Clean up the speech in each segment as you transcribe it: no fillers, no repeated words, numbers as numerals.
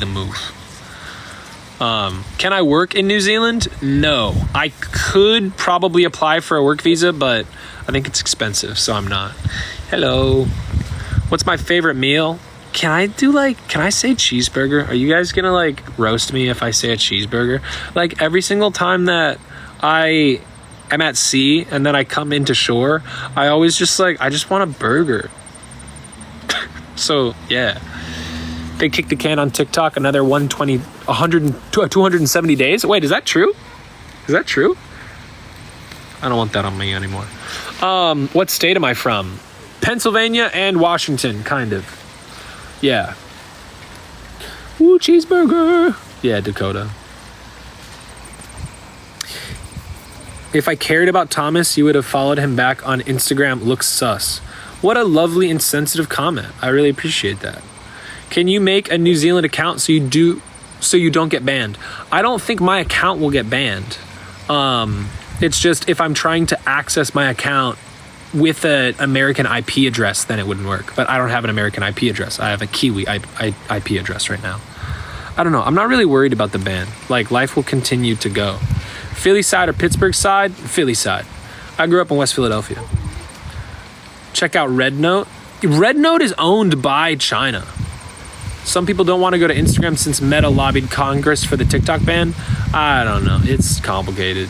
the move. Can I work in New Zealand? No. I could probably apply for a work visa, but I think it's expensive, so I'm not. Hello. What's my favorite meal? Can I say cheeseburger? Are you guys gonna like roast me if I say a cheeseburger? Like every single time that I'm at sea and then I come into shore, I always just I just want a burger. So yeah. They kicked the can on TikTok, another 270 days. Wait, is that true? Is that true? I don't want that on me anymore. What state am I from? Pennsylvania and Washington, kind of. Yeah. Ooh, cheeseburger. Yeah, Dakota. If I cared about Thomas, you would have followed him back on Instagram. Looks sus. What a lovely and sensitive comment. I really appreciate that. Can you make a New Zealand account so you don't get banned? I don't think my account will get banned. It's just if I'm trying to access my account with an American IP address, then it wouldn't work. But I don't have an American IP address. I have a Kiwi IP address right now. I don't know. I'm not really worried about the ban. Like, life will continue to go. Philly side or Pittsburgh side? Philly side. I grew up in West Philadelphia. Check out Red Note. Red Note is owned by China. Some people don't want to go to Instagram since Meta lobbied Congress for the TikTok ban. I don't know. It's complicated.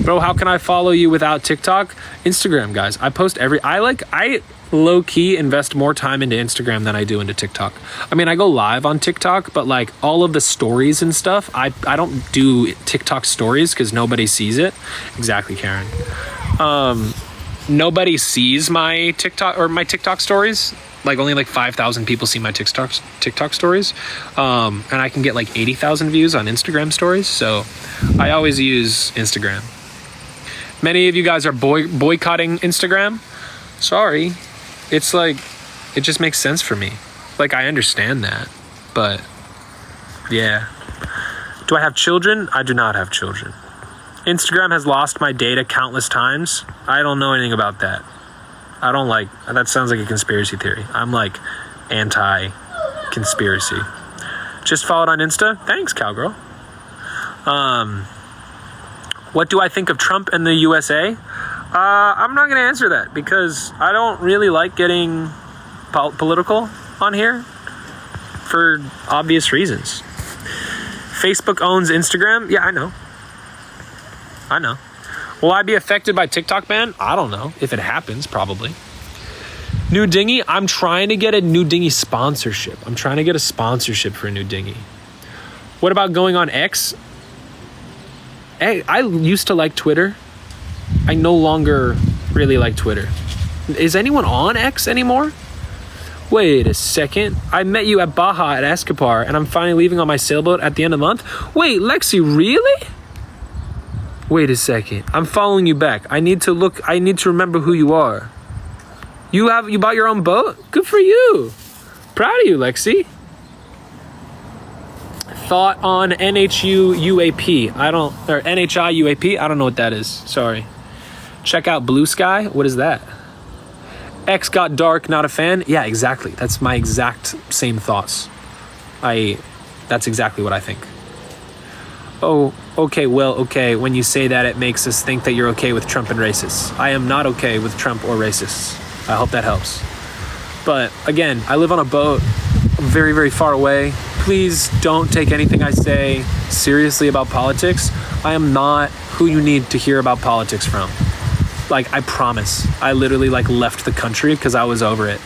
Bro, how can I follow you without TikTok? Instagram, guys. I post I low-key invest more time into Instagram than I do into TikTok. I mean, I go live on TikTok, but like all of the stories and stuff, I don't do TikTok stories because nobody sees it. Exactly, Karen. Nobody sees my TikTok stories. Like only 5,000 people see my TikTok stories. And I can get 80,000 views on Instagram stories. So I always use Instagram. Many of you guys are boycotting Instagram. Sorry. It's it just makes sense for me. I understand that. But yeah. Do I have children? I do not have children. Instagram has lost my data countless times. I don't know anything about that. I don't that sounds like a conspiracy theory. I'm anti-conspiracy. Just followed on Insta. Thanks, cowgirl. What do I think of Trump and the USA? I'm not going to answer that because I don't really like getting political on here for obvious reasons. Facebook owns Instagram. Yeah, I know. Will I be affected by TikTok ban? I don't know. If it happens, probably. New dinghy. I'm trying to get a new dinghy sponsorship. I'm trying to get a sponsorship for a new dinghy. What about going on X? Hey, I used to like Twitter. I no longer really like Twitter. Is anyone on X anymore? Wait a second. I met you at Baja at Escapar, and I'm finally leaving on my sailboat at the end of the month. Wait, Lexi, really? Wait a second. I'm following you back. I need to remember who you are. You bought your own boat? Good for you. Proud of you, Lexi. Thought on NHU UAP. Or NHI UAP. I don't know what that is. Sorry. Check out Blue Sky. What is that? X got dark, not a fan. Yeah, exactly. That's my exact same thoughts. That's exactly what I think. Oh, okay, well, okay. When you say that, it makes us think that you're okay with Trump and racists. I am not okay with Trump or racists. I hope that helps. But again, I live on a boat very, very far away. Please don't take anything I say seriously about politics. I am not who you need to hear about politics from. I promise. I literally left the country because I was over it.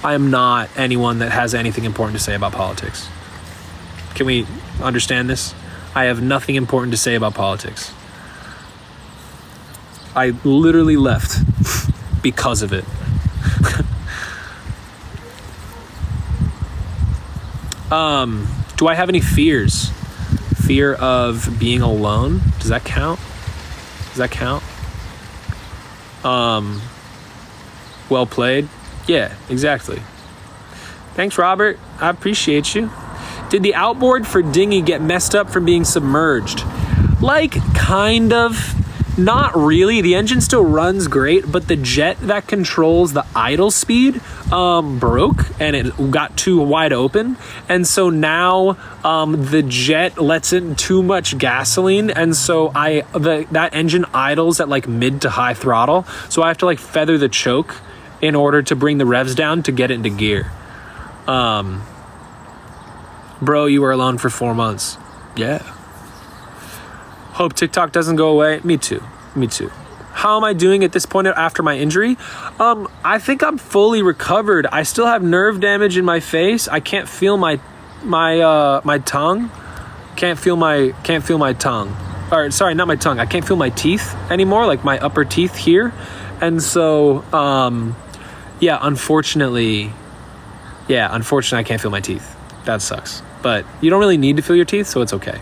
I am not anyone that has anything important to say about politics. Can we understand this? I have nothing important to say about politics. I literally left because of it. Do I have any fears? Fear of being alone? Does that count? Well played. Yeah, exactly. Thanks, Robert. I appreciate you. Did the outboard for dinghy get messed up from being submerged? Kind of. Not really. The engine still runs great, but the jet that controls the idle speed broke and it got too wide open. And so now the jet lets in too much gasoline. And so that engine idles at like mid to high throttle. So I have to like feather the choke in order to bring the revs down to get it into gear. Bro, you were alone for 4 months. Yeah. Hope TikTok doesn't go away. Me too. How am I doing at this point after my injury? I think I'm fully recovered. I still have nerve damage in my face. I can't feel my tongue. Can't feel my tongue. Or sorry, not my tongue. I can't feel my teeth anymore, like my upper teeth here. And so unfortunately I can't feel my teeth. That sucks. But you don't really need to feel your teeth, so it's okay.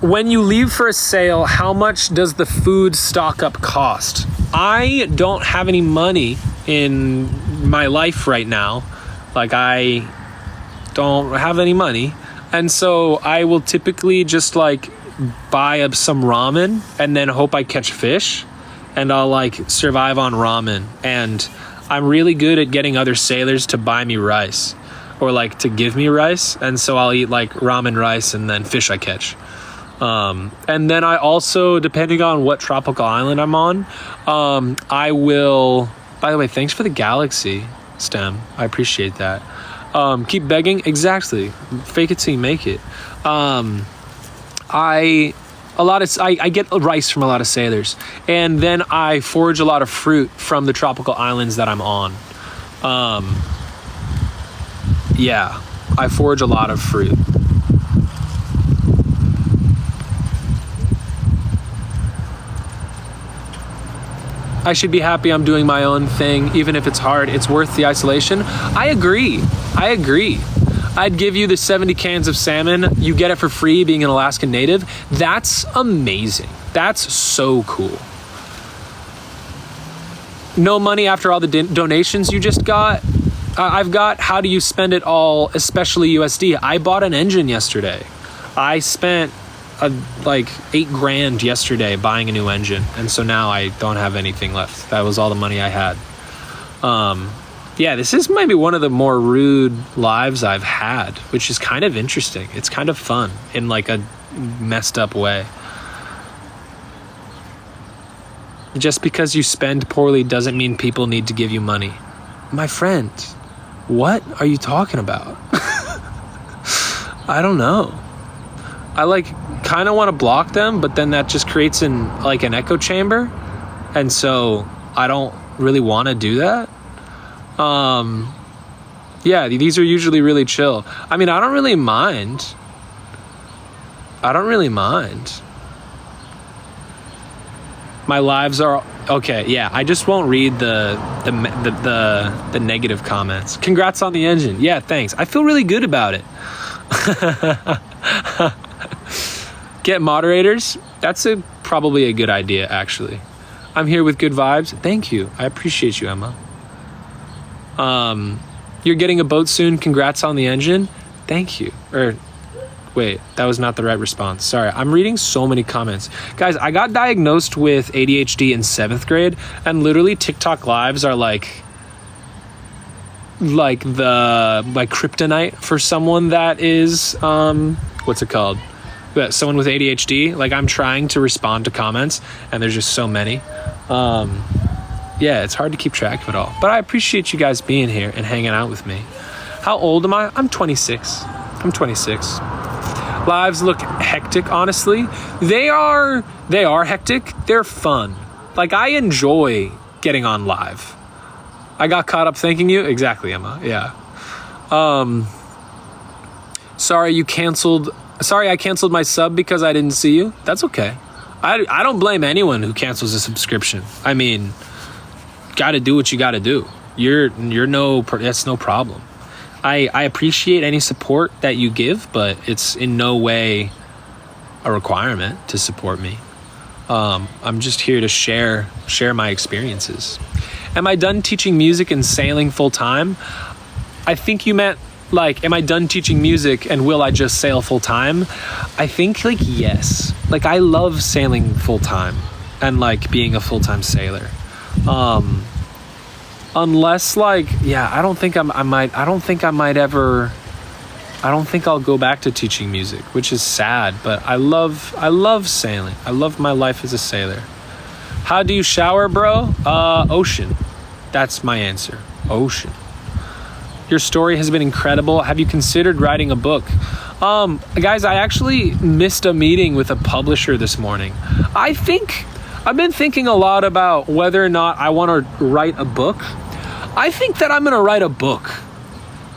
When you leave for a sale, how much does the food stock up cost? I don't have any money in my life right now. Like, I don't have any money. And so I will typically just like buy up some ramen and then hope I catch fish, and I'll like survive on ramen. And I'm really good at getting other sailors to buy me rice or like to give me rice. And so I'll eat like ramen rice and then fish I catch. And then I also, depending on what tropical island I'm on, I will, by the way, thanks for the galaxy stem. I appreciate that. Keep begging. Exactly. Fake it till you make it. I get rice from a lot of sailors, and then I forage a lot of fruit from the tropical islands that I'm on. I forage a lot of fruit. I should be happy I'm doing my own thing, even if it's hard. It's worth the isolation. I agree. I'd give you the 70 cans of salmon. You get it for free being an Alaskan native. That's amazing. That's so cool. No money after all the donations you just got. I've got how do you spend it all, especially USD. I bought an engine yesterday. I spent like $8,000 yesterday buying a new engine, and so now I don't have anything left. That was all the money I had. This is maybe one of the more rude lives I've had, which is kind of interesting. It's kind of fun in like a messed up way. Just because you spend poorly doesn't mean people need to give you money. My friend, what are you talking about? I don't know. I like kind of want to block them, but then that just creates an echo chamber, and so I don't really want to do that. These are usually really chill. I mean, I don't really mind. My lives are okay. Yeah, I just won't read the negative comments. Congrats on the engine. Yeah, thanks. I feel really good about it. Get moderators. That's probably a good idea, actually. I'm here with good vibes. Thank you. I appreciate you, Emma. You're getting a boat soon. Congrats on the engine. Thank you. Wait, that was not the right response. Sorry, I'm reading so many comments. Guys, I got diagnosed with ADHD in 7th grade, and literally TikTok lives are like kryptonite for someone that is, what's it called? Someone with ADHD. Like, I'm trying to respond to comments, and there's just so many. It's hard to keep track of it all. But I appreciate you guys being here and hanging out with me. How old am I? I'm 26. Lives look hectic, honestly. They are hectic. They're fun. Like, I enjoy getting on live. I got caught up thanking you. Exactly, Emma. Yeah. Sorry I canceled my sub because I didn't see you. That's okay. I don't blame anyone who cancels a subscription. I mean, gotta do what you gotta do. That's no problem. I appreciate any support that you give, but it's in no way a requirement to support me. I'm just here to share my experiences. Am I done teaching music and sailing full time? I think you meant like, am I done teaching music and will I just sail full time? I think like yes. Like I love sailing full time and like being a full-time sailor. Unless like, yeah, I don't think I'll go back to teaching music, which is sad, but I love sailing. I love my life as a sailor. How do you shower, bro? Ocean. That's my answer. Ocean. Your story has been incredible. Have you considered writing a book? Guys, I actually missed a meeting with a publisher this morning. I've been thinking a lot about whether or not I want to write a book. I think that I'm going to write a book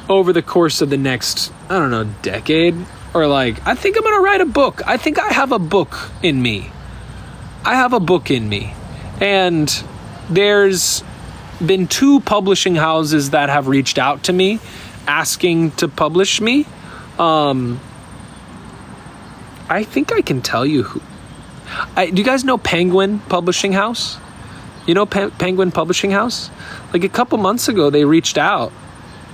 over the course of the next, I don't know, decade. Or like, I think I'm going to write a book. I think I have a book in me. And there's been 2 publishing houses that have reached out to me asking to publish me. I think I can tell you who. Do you guys know Penguin Publishing House? You know Penguin Publishing House? Like a couple months ago, they reached out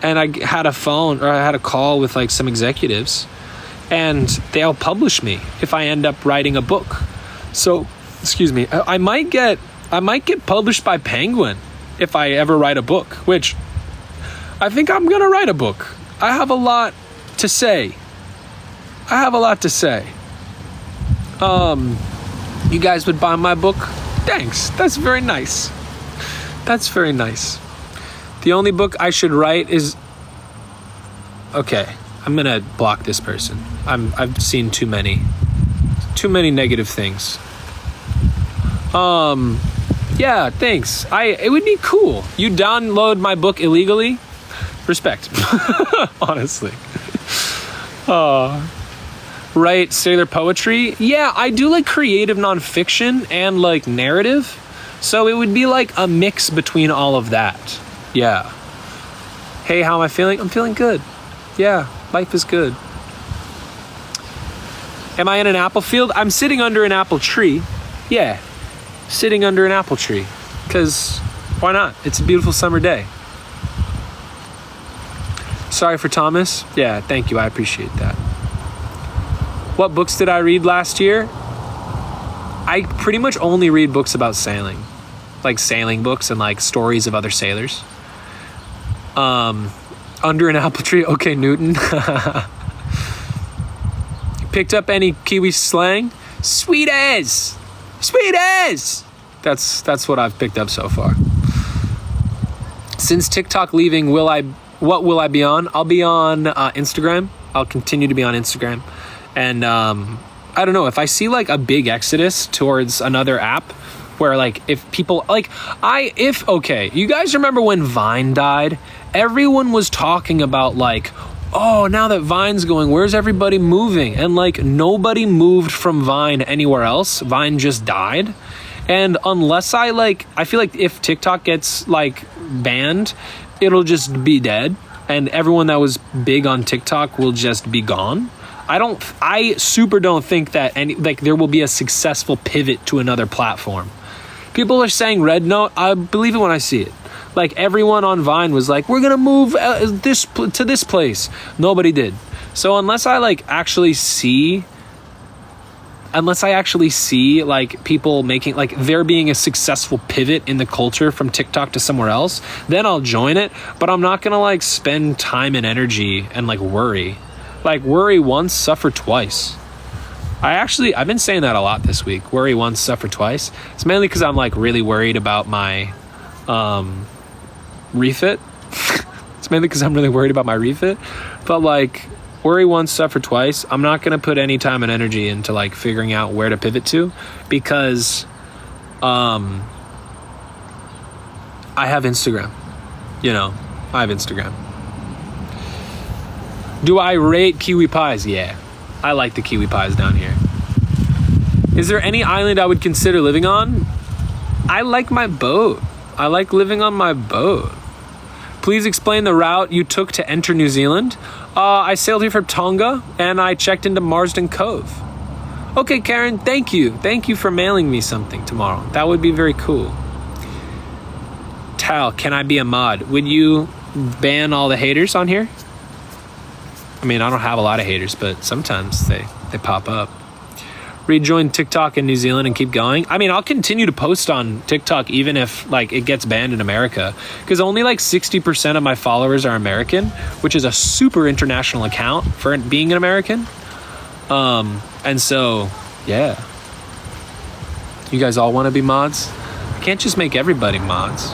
and I had a call with like some executives and they'll publish me if I end up writing a book. So, excuse me, I might get published by Penguin if I ever write a book, which I think I'm going to write a book. I have a lot to say. You guys would buy my book? Thanks. That's very nice. The only book I should write is... Okay, I'm going to block this person. I've seen too many negative things. Yeah, thanks. It would be cool. You download my book illegally? Respect. Honestly. Write sailor poetry? Yeah, I do like creative nonfiction and like narrative. So it would be like a mix between all of that. Yeah. Hey, how am I feeling? I'm feeling good. Yeah, life is good. Am I in an apple field? I'm sitting under an apple tree. Yeah, sitting under an apple tree. Because why not? It's a beautiful summer day. Sorry for Thomas. Yeah, thank you. I appreciate that. What books did I read last year? I pretty much only read books about sailing. Like sailing books and like stories of other sailors. Under an apple tree. Okay, Newton. Picked up any Kiwi slang? Sweet as. That's what I've picked up so far. Since TikTok leaving, what will I be on? I'll be on Instagram. I'll continue to be on Instagram. And I don't know, if I see like a big exodus towards another app where like if people like you guys remember when Vine died? Everyone was talking about like, oh, now that Vine's going, where's everybody moving? And like nobody moved from Vine anywhere else. Vine just died. And unless I feel like if TikTok gets like banned, it'll just be dead. And everyone that was big on TikTok will just be gone. I super don't think that there will be a successful pivot to another platform. People are saying Red Note. I believe it when I see it. Like everyone on Vine was like, we're going to move to this place. Nobody did. So unless I actually see like people making like there being a successful pivot in the culture from TikTok to somewhere else, then I'll join it. But I'm not going to like spend time and energy and like worry. Like worry once, suffer twice. I've been saying that a lot this week. Worry once, suffer twice. It's mainly because I'm like really worried about my refit. It's mainly because I'm really worried about my refit. But like worry once, suffer twice. I'm not going to put any time and energy into like figuring out where to pivot to because I have Instagram. I have Instagram. Do I rate kiwi pies? Yeah, I like the kiwi pies down here. Is there any island I would consider living on? I like my boat. I like living on my boat. Please explain the route you took to enter New Zealand. I sailed here from Tonga and I checked into Marsden Cove. Okay, Karen, thank you. Thank you for mailing me something tomorrow. That would be very cool. Tal, can I be a mod? Would you ban all the haters on here? I mean, I don't have a lot of haters, but sometimes they pop up. Rejoin TikTok in New Zealand and keep going. I mean, I'll continue to post on TikTok even if like it gets banned in America, because only like 60% of my followers are American, which is a super international account for being an American. And so, yeah. You guys all want to be mods? I can't just make everybody mods.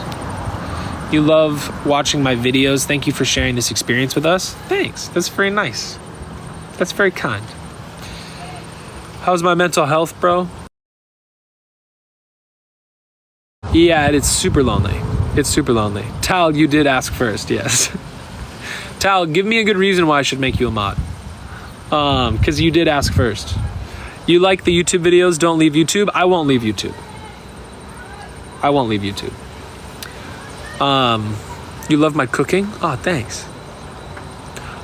You love watching my videos. Thank you for sharing this experience with us. Thanks. That's very nice. That's very kind. How's my mental health, bro? Yeah, it's super lonely. It's super lonely. Tal, you did ask first, yes. Tal, give me a good reason why I should make you a mod. Because you did ask first. You like the YouTube videos, don't leave YouTube. I won't leave YouTube. I won't leave YouTube. You love my cooking? Oh, thanks.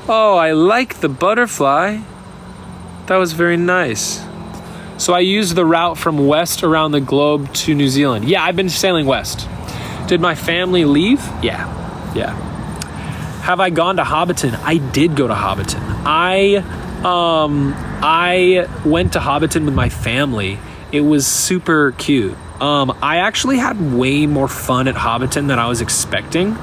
Oh, I like the butterfly. That was very nice. So I used the route from west around the globe to New Zealand. Yeah, I've been sailing west. Did my family leave? Yeah. Have I gone to Hobbiton? I did go to Hobbiton. I went to Hobbiton with my family. It was super cute. I actually had way more fun at Hobbiton than I was expecting.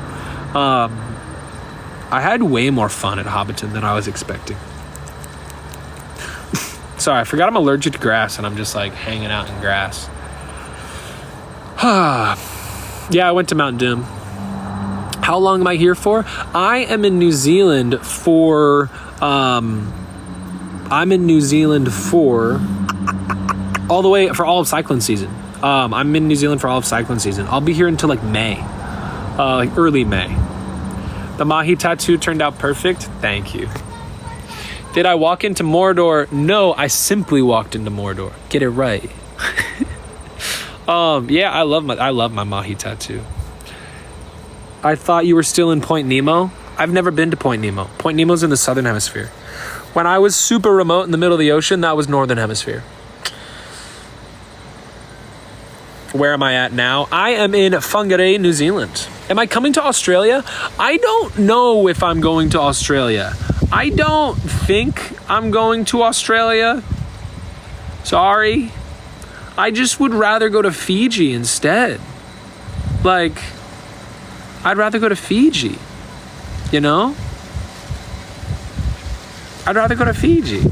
Sorry, I forgot I'm allergic to grass and I'm just like hanging out in grass. Yeah, I went to Mount Doom. How long am I here for? I am in New Zealand for all of cyclone season. I'm in New Zealand for all of cyclone season. I'll be here until like May, like early May. The Mahi tattoo turned out perfect. Thank you. Did I walk into Mordor? No, I simply walked into Mordor. Get it right. Yeah, I love my Mahi tattoo. I thought you were still in Point Nemo. I've never been to Point Nemo. Point Nemo's in the southern hemisphere. When I was super remote in the middle of the ocean, that was northern hemisphere. Where am I at now? I am in Whangarei, New Zealand. Am I coming to Australia? I don't know if I'm going to Australia. I don't think I'm going to Australia. Sorry. I just would rather go to Fiji instead. Like, I'd rather go to Fiji. You know? I'd rather go to Fiji.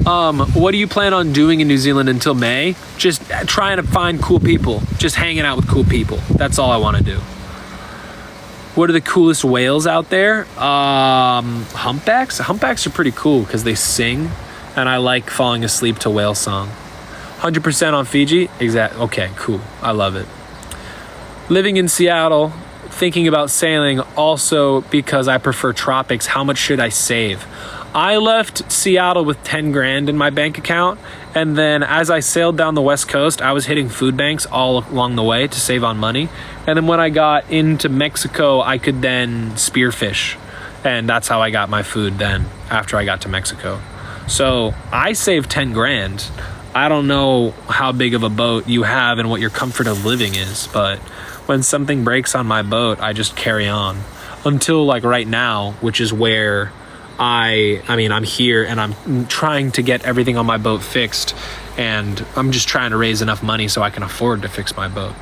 What do you plan on doing in New Zealand until May? Just trying to find cool people. Just hanging out with cool people. That's all I want to do. What are the coolest whales out there? Humpbacks? Humpbacks are pretty cool because they sing, and I like falling asleep to whale song. 100% on Fiji? Okay, cool. I love it. Living in Seattle, thinking about sailing also because I prefer tropics. How much should I save? I left Seattle with 10 grand in my bank account, and then as I sailed down the West Coast, I was hitting food banks all along the way to save on money. And then when I got into Mexico, I could then spearfish, and that's how I got my food then after I got to Mexico. So I saved 10 grand. I don't know how big of a boat you have and what your comfort of living is, but when something breaks on my boat, I just carry on until like right now, which is where I'm here and I'm trying to get everything on my boat fixed, and I'm just trying to raise enough money so I can afford to fix my boat.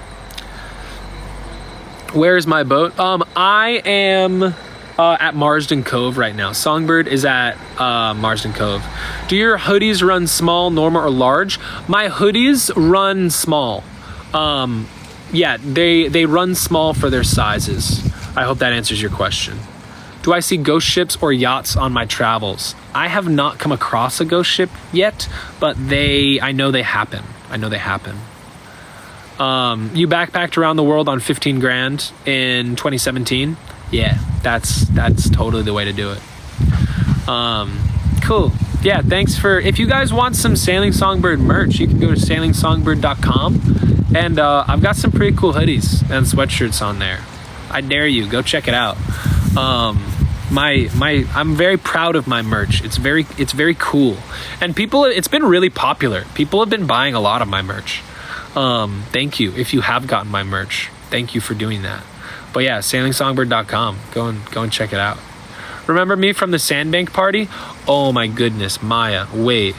Where is my boat? I am at Marsden Cove right now. Songbird is at Marsden Cove. Do your hoodies run small, normal, or large? My hoodies run small. Yeah, they run small for their sizes. I hope that answers your question. Do I see ghost ships or yachts on my travels? I have not come across a ghost ship yet, but I know they happen. You backpacked around the world on 15 grand in 2017. Yeah, that's totally the way to do it. Cool. Yeah, thanks if you guys want some Sailing Songbird merch, you can go to sailingsongbird.com, and I've got some pretty cool hoodies and sweatshirts on there. I dare you, go check it out. I'm very proud of my merch. It's very cool, and it's been really popular. People have been buying a lot of my merch. Thank you if you have gotten my merch. Thank you for doing that. But yeah, sailingsongbird.com. Go and check it out. Remember me from the Sandbank party? Oh my goodness, Maya, wait.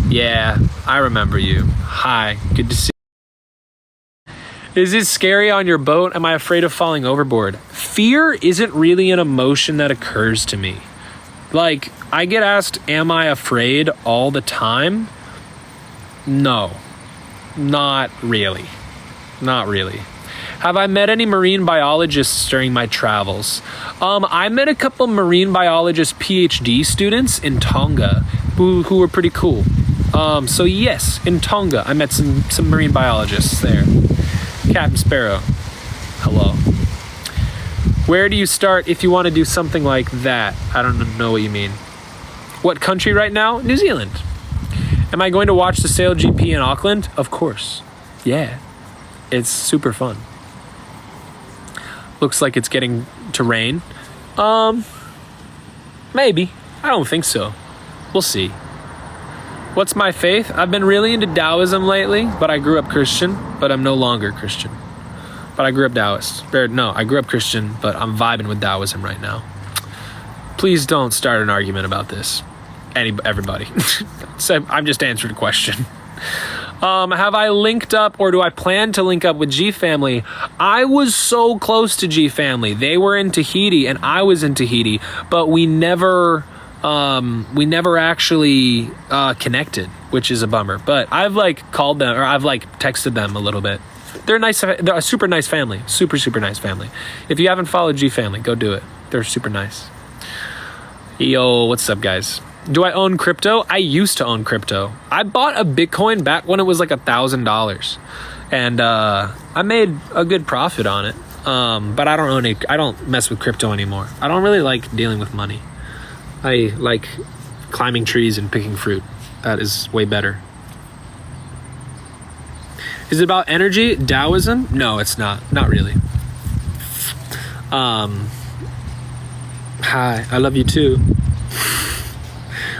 Yeah, I remember you. Hi, good to see you. Is it scary on your boat? Am I afraid of falling overboard? Fear isn't really an emotion that occurs to me. Like, I get asked, am I afraid all the time? No, not really. Not really. Have I met any marine biologists during my travels? I met a couple marine biologist PhD students in Tonga who were pretty cool. So yes, in Tonga, I met some marine biologists there. Captain Sparrow, hello. Where do you start if you want to do something like that? I don't know what you mean. What country right now? New Zealand. Am I going to watch the Sail GP in Auckland? Of course. Yeah. It's super fun. Looks like it's getting to rain. Maybe. I don't think so. We'll see. What's my faith? I've been really into Taoism lately, but I grew up Christian, but I'm no longer Christian. But I grew up Taoist. No, I grew up Christian, but I'm vibing with Taoism right now. Please don't start an argument about this. Everybody. So I'm just answering a question. Have I linked up or do I plan to link up with G Family? I was so close to G Family. They were in Tahiti and I was in Tahiti, but we never actually connected, which is a bummer. But I've like called them or I've like texted them a little bit. They're nice. They're a super nice family. Super, super nice family. If you haven't followed G Family, go do it. They're super nice. Yo, what's up, guys? Do I own crypto? I used to own crypto. I bought a Bitcoin back when it was like $1,000, and I made a good profit on it. But I don't own it. I don't mess with crypto anymore. I don't really like dealing with money. I like climbing trees and picking fruit. That is way better. Is it about energy? Taoism? No, it's not. Not really. Hi, I love you too.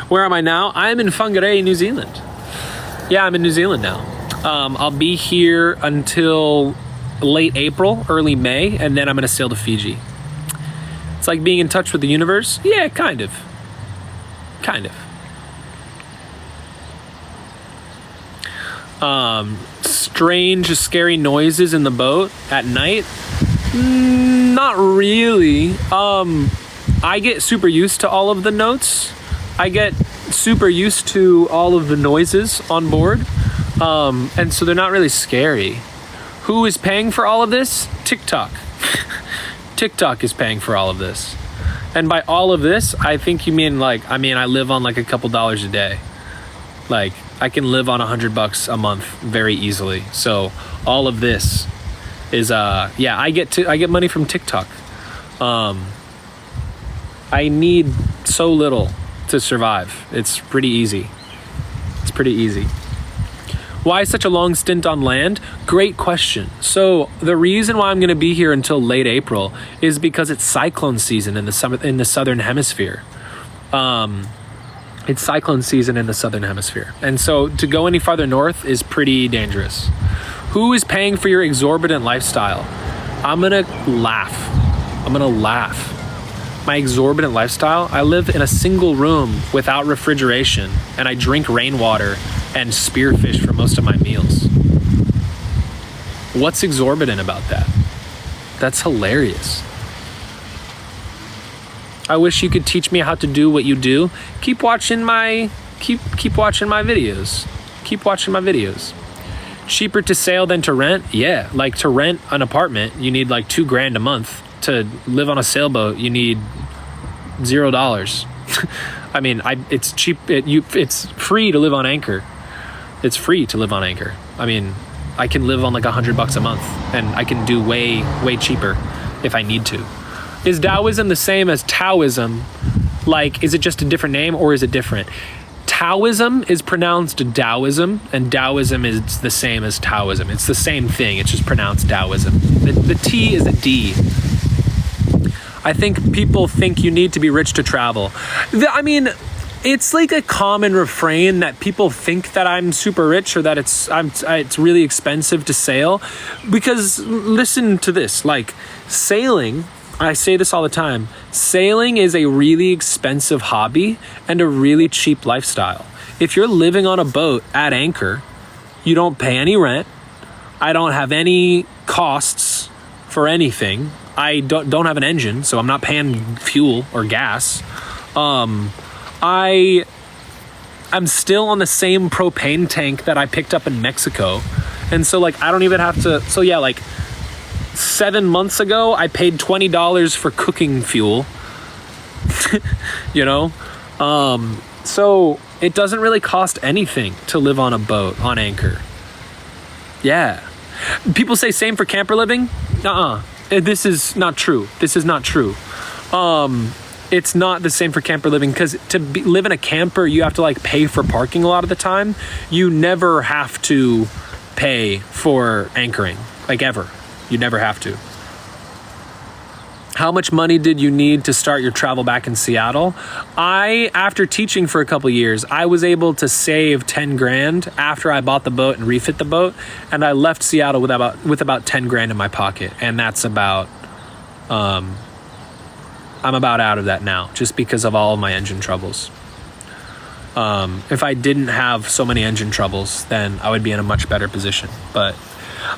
Where am I now? I am in Whangarei, New Zealand. Yeah, I'm in New Zealand now. I'll be here until late April, early May, and then I'm going to sail to Fiji. It's like being in touch with the universe. Yeah, kind of. Kind of. Strange, scary noises in the boat at night? Not really. I get super used to all of the notes. I get super used to all of the noises on board. And so they're not really scary. Who is paying for all of this? TikTok. TikTok is paying for all of this. And by all of this, I think you mean I live on like a couple dollars a day. Like I can live on $100 a month very easily. So all of this is, I get money from TikTok. I need so little to survive. It's pretty easy. It's pretty easy. Why such a long stint on land? Great question. So the reason why I'm going to be here until late April is because it's cyclone season in the southern hemisphere. It's cyclone season in the southern hemisphere. And so to go any farther north is pretty dangerous. Who is paying for your exorbitant lifestyle? I'm going to laugh. My exorbitant lifestyle, I live in a single room without refrigeration, and I drink rainwater and spearfish for most of my meals. What's exorbitant about that? That's hilarious. I wish you could teach me how to do what you do. Keep watching my videos. Keep watching my videos. Cheaper to sail than to rent? Yeah, like to rent an apartment, you need like $2,000 a month. To live on a sailboat, you need $0. I mean, it's cheap. It's free to live on Anchor. It's free to live on Anchor. I mean, I can live on like $100 a month, and I can do way, way cheaper if I need to. Is Taoism the same as Taoism? Like, is it just a different name or is it different? Taoism is pronounced Taoism, and Taoism is the same as Taoism. It's the same thing. It's just pronounced Taoism. The T is a D. I think people think you need to be rich to travel. I mean, it's like a common refrain that people think that I'm super rich or that it's really expensive to sail. Because listen to this, like sailing I say this all the time. Sailing is a really expensive hobby and a really cheap lifestyle. If you're living on a boat at anchor, you don't pay any rent. I don't have any costs for anything. I don't have an engine, so I'm not paying fuel or gas. I'm still on the same propane tank that I picked up in Mexico. And so like I don't even have to, so yeah, like 7 months ago I paid $20 for cooking fuel. You know? So it doesn't really cost anything to live on a boat on anchor. Yeah. People say same for camper living. This is not true. This is not true. It's not the same for camper living because live in a camper, you have to like pay for parking a lot of the time. You never have to pay for anchoring, like ever. You never have to. How much money did you need to start your travel back in Seattle? After teaching for a couple years, I was able to save 10 grand after I bought the boat and refit the boat. And I left Seattle with about 10 grand in my pocket. And that's about, I'm about out of that now just because of all of my engine troubles. If I didn't have so many engine troubles, then I would be in a much better position. But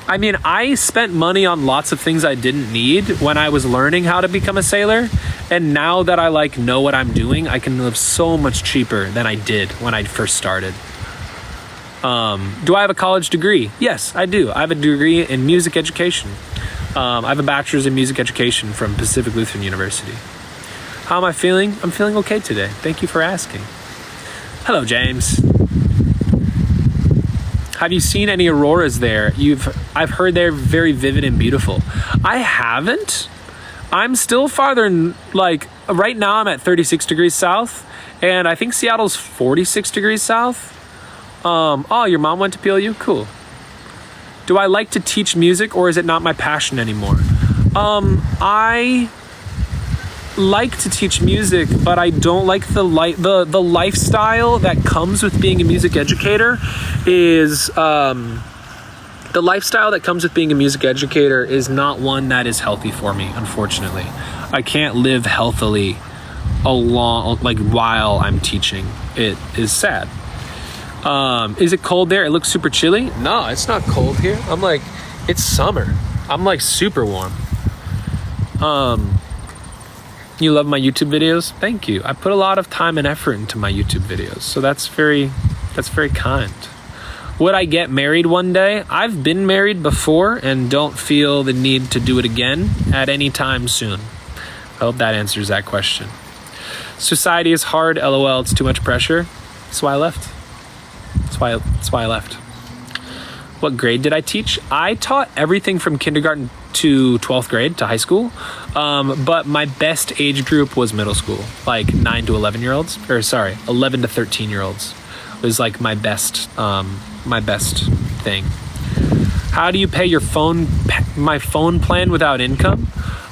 I mean, I spent money on lots of things I didn't need when I was learning how to become a sailor. And now that I like know what I'm doing, I can live so much cheaper than I did when I first started. Do I have a college degree? Yes, I do. I have a degree in music education. I have a bachelor's in music education from Pacific Lutheran University. How am I feeling? I'm feeling okay today. Thank you for asking. Hello, James. Have you seen any auroras there? I've heard they're very vivid and beautiful. I haven't. I'm still farther, like right now I'm at 36 degrees south and I think Seattle's 46 degrees south. Oh, your mom went to PLU? Cool. Do I like to teach music or is it not my passion anymore? I like to teach music, but I don't like the lifestyle that comes with being a music educator is the lifestyle that comes with being a music educator is not one that is healthy for me, unfortunately. I can't live healthily while I'm teaching. It is sad. Is it cold there? It looks super chilly. No, it's not cold here. It's summer. I'm like super warm. You love my YouTube videos? Thank you. I put a lot of time and effort into my YouTube videos, so that's very kind. Would I get married one day? I've been married before and don't feel the need to do it again at any time soon. I hope that answers that question. Society is hard, LOL, it's too much pressure. That's why I left. That's why I left. What grade did I teach? I taught everything from kindergarten to 12th grade to high school. But my best age group was middle school, like 9 to 11 year olds, 11 to 13 year olds was like my best thing. How do you pay my phone plan without income?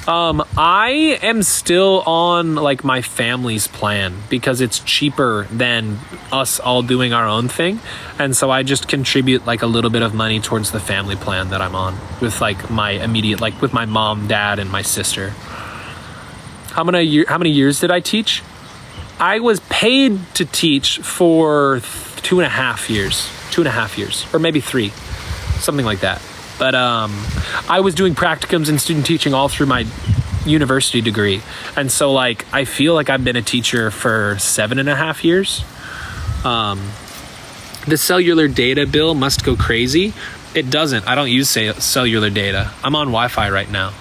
I am still on like my family's plan because it's cheaper than us all doing our own thing. And so I just contribute like a little bit of money towards the family plan that I'm on with like my immediate, like with my mom, dad, and my sister. How many years did I teach? I was paid to teach for 2.5 years, or maybe 3, something like that. But I was doing practicums and student teaching all through my university degree. And so like, I feel like I've been a teacher for 7.5 years. The cellular data bill must go crazy. It doesn't. I don't use cellular data. I'm on Wi-Fi right now.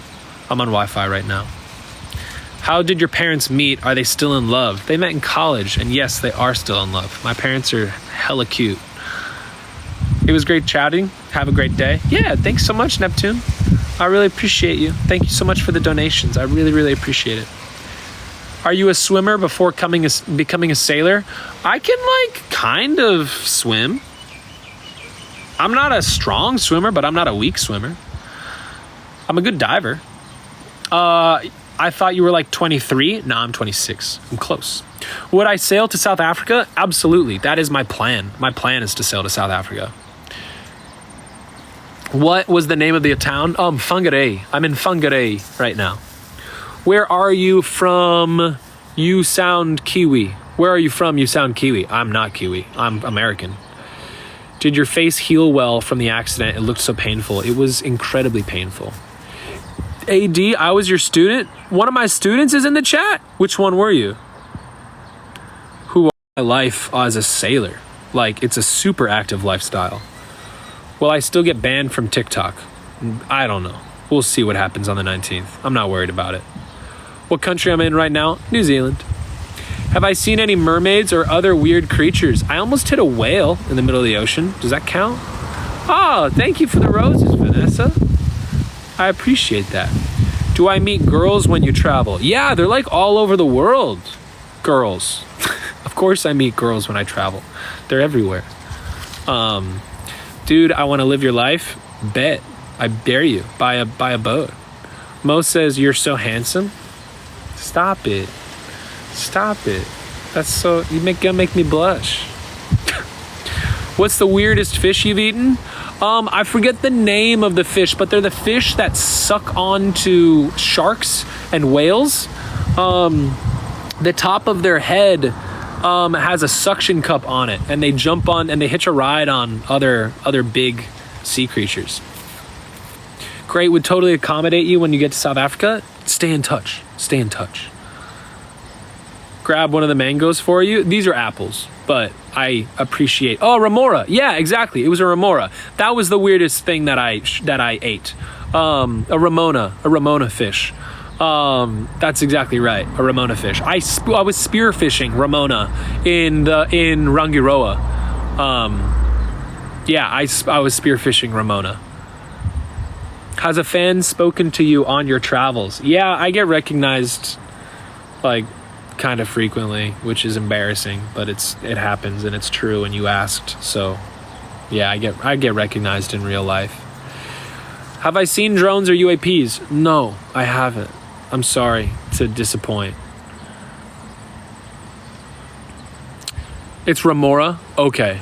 How did your parents meet? Are they still in love? They met in college, and yes, they are still in love. My parents are hella cute. It was great chatting. Have a great day. Yeah, thanks so much, Neptune. I really appreciate you. Thank you so much for the donations. I really, really appreciate it. Are you a swimmer before becoming a sailor? I can like kind of swim. I'm not a strong swimmer, but I'm not a weak swimmer. I'm a good diver. I thought you were like 23. No, I'm 26. I'm close. Would I sail to South Africa? Absolutely. That is my plan. My plan is to sail to South Africa. What was the name of the town? Whangarei. I'm in Whangarei right now. Where are you from? You sound Kiwi. Where are you from? You sound Kiwi. I'm not Kiwi. I'm American. Did your face heal well from the accident? It looked so painful. It was incredibly painful. AD, I was your student. One of my students is in the chat. Which one were you? Who was my life as a sailor? Like, it's a super active lifestyle. Will I still get banned from TikTok? I don't know. We'll see what happens on the 19th. I'm not worried about it. What country I'm in right now? New Zealand. Have I seen any mermaids or other weird creatures? I almost hit a whale in the middle of the ocean. Does that count? Oh, thank you for the roses, Vanessa. I appreciate that. Do I meet girls when you travel? Yeah, they're like all over the world. Girls. Of course I meet girls when I travel. They're everywhere. Dude, I want to live your life. Bet. I dare you. Buy a boat. Mo says, you're so handsome. Stop it. Stop it. That's so... gonna make me blush. What's the weirdest fish you've eaten? I forget the name of the fish, but they're the fish that suck onto sharks and whales. The top of their head has a suction cup on it, and they jump on and they hitch a ride on other big sea creatures. Great, would totally accommodate you when you get to South Africa. Stay in touch. Stay in touch. Grab one of the mangoes for you. These are apples, but I appreciate... Oh, remora. Yeah, exactly. It was a remora. That was the weirdest thing that I ate. A Ramona fish. That's exactly right. A Ramona fish. I was spearfishing Ramona in Rangiroa. Yeah, I was spearfishing Ramona. Has a fan spoken to you on your travels? Yeah, I get recognized like kind of frequently, which is embarrassing, but it happens and it's true and you asked. So yeah, I get recognized in real life. Have I seen drones or UAPs? No, I haven't. I'm sorry to disappoint. It's Remora? Okay.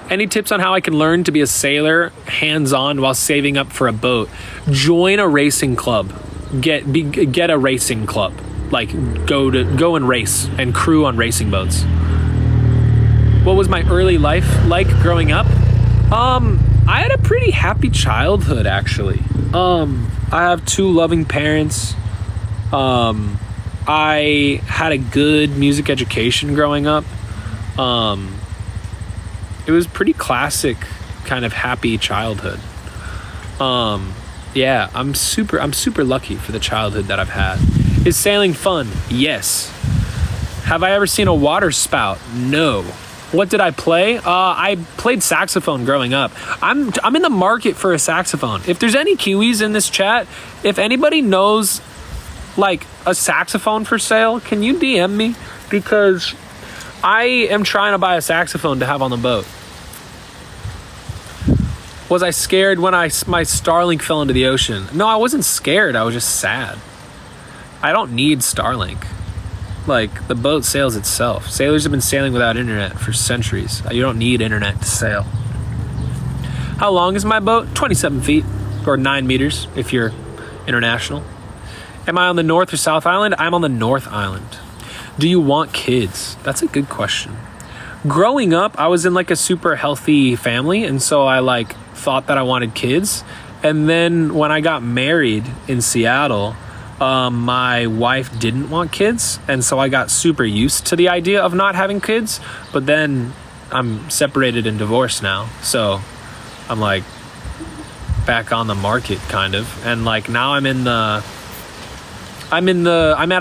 Any tips on how I can learn to be a sailor hands-on while saving up for a boat? Join a racing club. Get a racing club. Like go and race and crew on racing boats. What was my early life like growing up? I had a pretty happy childhood actually. I have two loving parents. I had a good music education growing up. It was pretty classic kind of happy childhood. Yeah, I'm super lucky for the childhood that I've had. Is sailing fun? Yes. Have I ever seen a water spout? No. What did I play? I played saxophone growing up. I'm in the market for a saxophone. If there's any Kiwis in this chat, if anybody knows like a saxophone for sale, can you DM me? Because I am trying to buy a saxophone to have on the boat. Was I scared when my Starlink fell into the ocean? No, I wasn't scared. I was just sad. I don't need Starlink. Like, the boat sails itself. Sailors have been sailing without internet for centuries. You don't need internet to sail. How long is my boat? 27 feet, or 9 meters if you're international. Am I on the North or South Island? I'm on the North Island. Do you want kids? That's a good question. Growing up, I was in like a super healthy family, and so I like thought that I wanted kids. And then when I got married in Seattle, my wife didn't want kids, and so I got super used to the idea of not having kids. But then I'm separated and divorced now, so I'm like back on the market kind of, and like now I'm at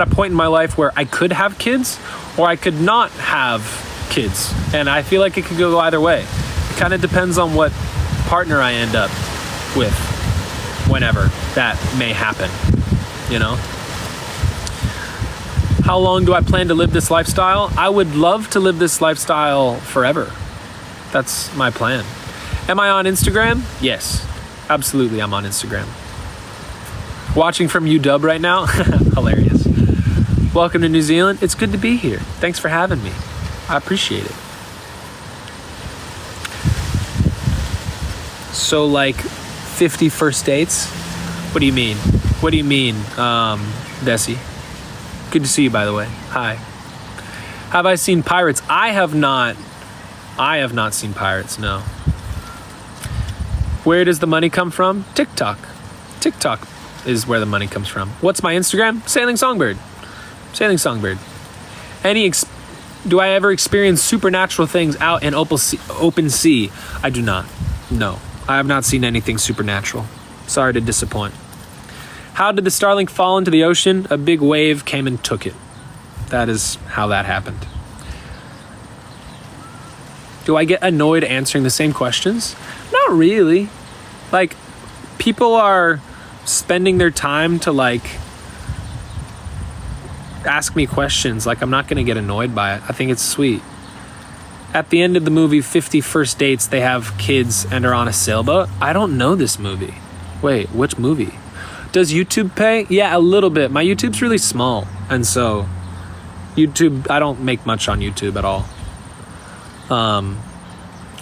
a point in my life where I could have kids or I could not have kids, and I feel like it could go either way. It kind of depends on what partner I end up with whenever that may happen, you know. How long do I plan to live this lifestyle? I would love to live this lifestyle forever. That's my plan. Am I on Instagram? Yes, absolutely, I'm on Instagram. Watching from UW right now. Hilarious. Welcome to New Zealand. It's good to be here. Thanks for having me. I appreciate it. So like 50 first dates? What do you mean? What do you mean? Desi. Good to see you, by the way. Hi. Have I seen Pirates? I have not. I have not seen Pirates, no. Where does the money come from? TikTok. TikTok is where the money comes from. What's my Instagram? Sailing Songbird. Sailing Songbird. Do I ever experience supernatural things out in open sea? I do not. No. I have not seen anything supernatural. Sorry to disappoint. How did the Starlink fall into the ocean? A big wave came and took it. That is how that happened. Do I get annoyed answering the same questions? Not really. Like, people are spending their time to, like, ask me questions. Like, I'm not going to get annoyed by it. I think it's sweet. At the end of the movie 50 First Dates, they have kids and are on a sailboat. I don't know this movie. Wait, which movie? Does YouTube pay? Yeah, a little bit. My YouTube's really small. And so, YouTube, I don't make much on YouTube at all.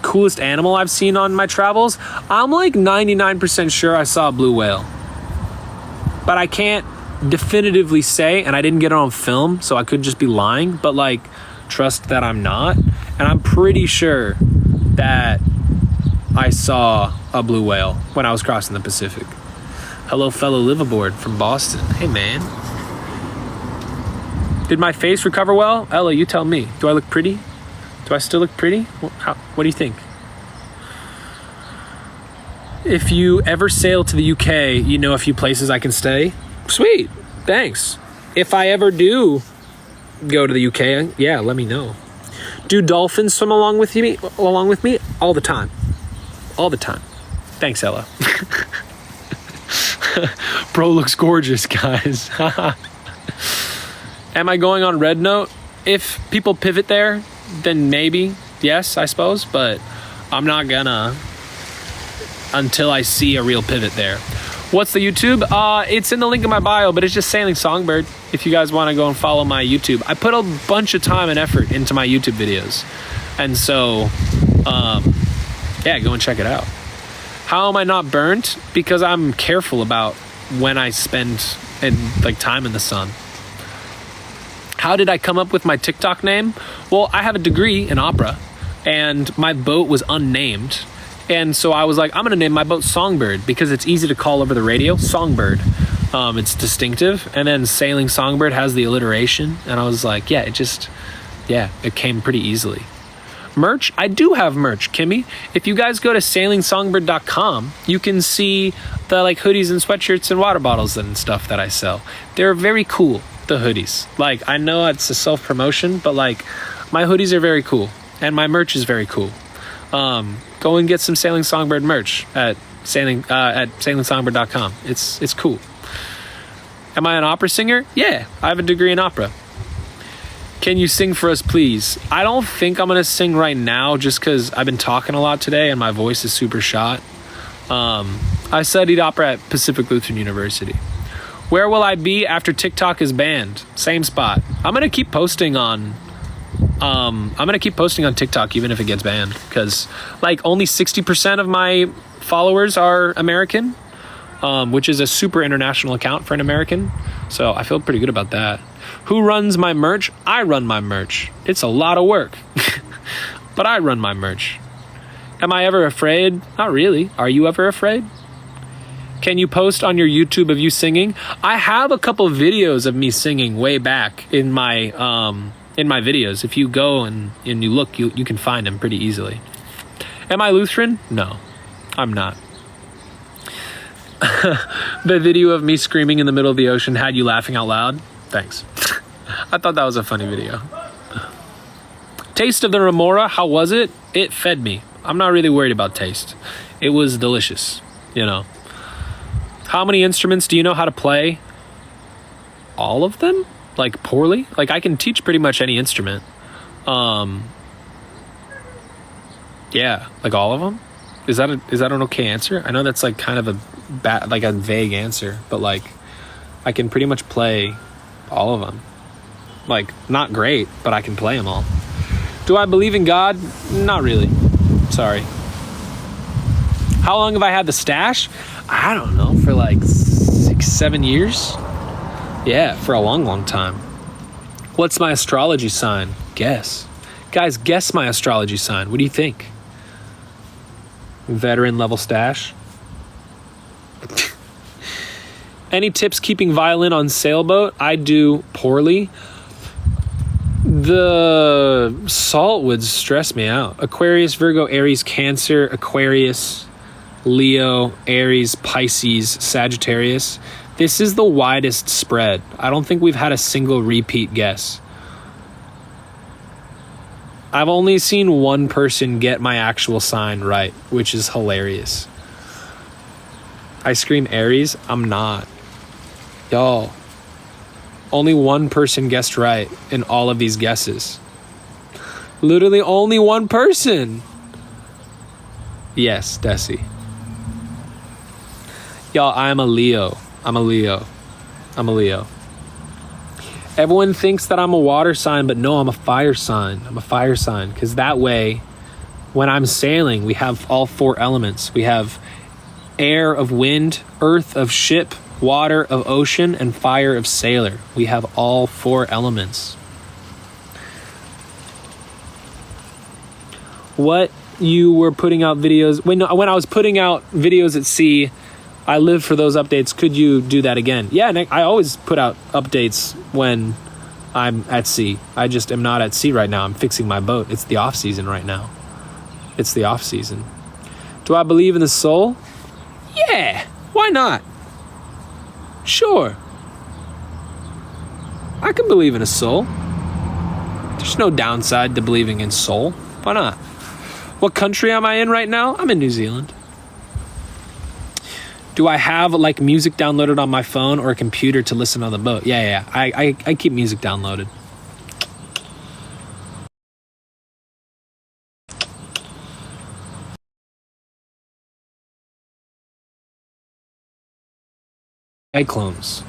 Coolest animal I've seen on my travels? I'm like 99% sure I saw a blue whale. But I can't definitively say, and I didn't get it on film, so I could just be lying, but like, trust that I'm not. And I'm pretty sure that I saw a blue whale when I was crossing the Pacific. Hello, fellow liveaboard from Boston. Hey, man. Did my face recover well? Ella, you tell me. Do I look pretty? Do I still look pretty? What do you think? If you ever sail to the UK, you know a few places I can stay. Sweet. Thanks. If I ever do go to the UK, yeah, let me know. Do dolphins swim along with me? All the time. All the time. Thanks, Ella. Bro looks gorgeous, guys. Am I going on Red Note? If people pivot there, then maybe, yes, I suppose, but I'm not gonna until I see a real pivot there. What's the YouTube? It's in the link in my bio, but it's just Sailing Songbird. If you guys want to go and follow my YouTube, I put a bunch of time and effort into my YouTube videos, and so, yeah, go and check it out. How am I not burnt? Because I'm careful about when I spend time in the sun. How did I come up with my TikTok name? Well, I have a degree in opera, and my boat was unnamed. And so I was like, I'm going to name my boat Songbird because it's easy to call over the radio. Songbird. It's distinctive. And then Sailing Songbird has the alliteration. And I was like, yeah, it came pretty easily. Merch? I do have merch, Kimmy. If you guys go to sailingsongbird.com, you can see the hoodies and sweatshirts and water bottles and stuff that I sell. They're very cool, the hoodies. I know it's a self-promotion, but my hoodies are very cool. And my merch is very cool. Go and get some Sailing Songbird merch at sailingsongbird.com. It's cool. Am I an opera singer? Yeah, I have a degree in opera. Can you sing for us, please? I don't think I'm going to sing right now just because I've been talking a lot today and my voice is super shot. I studied opera at Pacific Lutheran University. Where will I be after TikTok is banned? Same spot. I'm going to keep posting on TikTok even if it gets banned because only 60% of my followers are American, which is a super international account for an American. So I feel pretty good about that. Who runs my merch? I run my merch. It's a lot of work, but I run my merch. Am I ever afraid? Not really. Are you ever afraid? Can you post on your YouTube of you singing? I have a couple of videos of me singing way back in my videos. If you go and you look, you can find them pretty easily. Am I Lutheran? No, I'm not. The video of me screaming in the middle of the ocean had you laughing out loud? Thanks. I thought that was a funny video. Taste of the Remora, how was it? It fed me. I'm not really worried about taste. It was delicious, How many instruments do you know how to play? All of them? Poorly? I can teach pretty much any instrument. Yeah, all of them? Is that an okay answer? I know that's kind of a vague answer, but I can pretty much play all of them. Not great, but I can play them all. Do I believe in God? Not really. Sorry. How long have I had the stash? I don't know, for 6-7 years. Yeah, for a long, long time. What's my astrology sign? Guess. Guys, guess my astrology sign. What do you think? Veteran level stash. Any tips keeping violin on sailboat? I do poorly. The salt would stress me out. Aquarius, Virgo, Aries, Cancer, Aquarius, Leo, Aries, Pisces, Sagittarius. This is the widest spread. I don't think we've had a single repeat guess. I've only seen one person get my actual sign right, which is hilarious. I scream Aries. I'm not. Y'all, only one person guessed right in all of these guesses. Literally only one person. Yes, Desi. Y'all, I'm a Leo. I'm a Leo. Everyone thinks that I'm a water sign, but no, I'm a fire sign. I'm a fire sign, because that way, when I'm sailing, we have all four elements. We have air of wind, earth of ship, water of ocean, and fire of sailor. We have all four elements. What you were putting out videos when I was putting out videos at sea, I live for those updates. Could you do that again? Yeah, Nick, I always put out updates when I'm at sea. I just am not at sea right now. I'm fixing my boat. It's the off season right now. It's the off season. Do I believe in the soul? Yeah, why not? Sure. I can believe in a soul. There's no downside to believing in soul. Why not? What country am I in right now? I'm in New Zealand. Do I have like music downloaded on my phone or a computer to listen on the boat? Yeah. I keep music downloaded. Cyclones.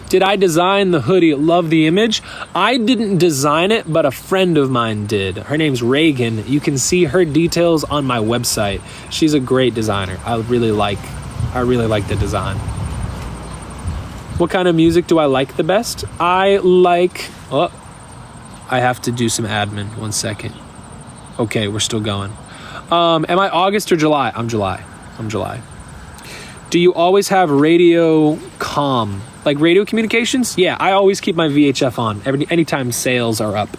Did I design the hoodie? Love the image. I didn't design it, but a friend of mine did. Her name's Reagan. You can see her details on my website. She's a great designer. I really like the design. What kind of music do I like the best? I have to do some admin. 1 second. Okay, we're still going. Am I August or July? I'm July. Do you always have radio comm? Like radio communications? Yeah, I always keep my VHF on anytime sales are up.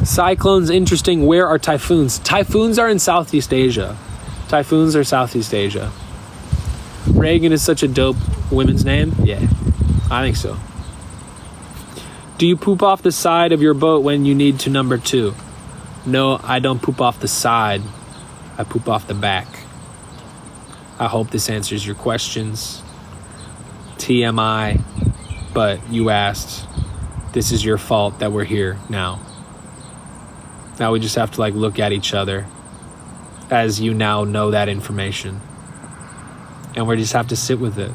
Cyclones, interesting. Where are typhoons? Typhoons are in Southeast Asia. Reagan is such a dope women's name. Yeah, I think so. Do you poop off the side of your boat when you need to number 2? No, I don't poop off the side. I poop off the back. I hope this answers your questions. TMI, but you asked. This is your fault that we're here now. Now we just have to look at each other as you now know that information. And we just have to sit with it.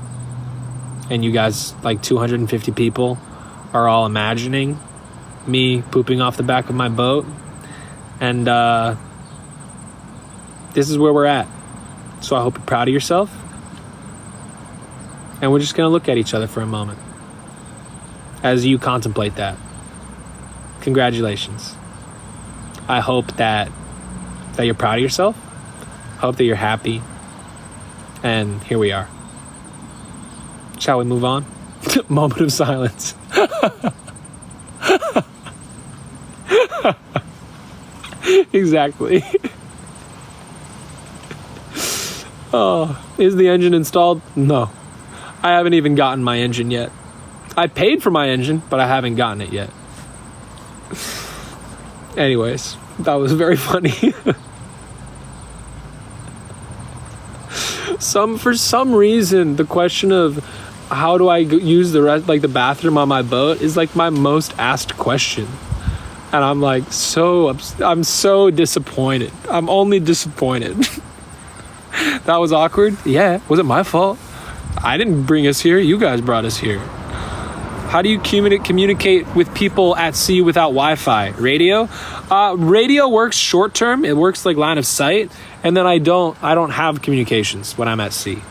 And you guys, 250 people, are all imagining me pooping off the back of my boat. And this is where we're at. So I hope you're proud of yourself. And we're just going to look at each other for a moment as you contemplate that. Congratulations. I hope that you're proud of yourself. I hope that you're happy. And here we are. Shall we move on? Moment of silence. Exactly. Oh, is the engine installed? No. I haven't even gotten my engine yet. I paid for my engine, but I haven't gotten it yet. Anyways, that was very funny. For some reason, the question of how do I use the bathroom on my boat is my most asked question. And I'm I'm so disappointed. I'm only disappointed. That was awkward? Yeah. Was it my fault? I didn't bring us here. You guys brought us here. How do you communicate with people at sea without Wi-Fi? Radio? Radio works short term. It works like line of sight. And then I don't have communications when I'm at sea.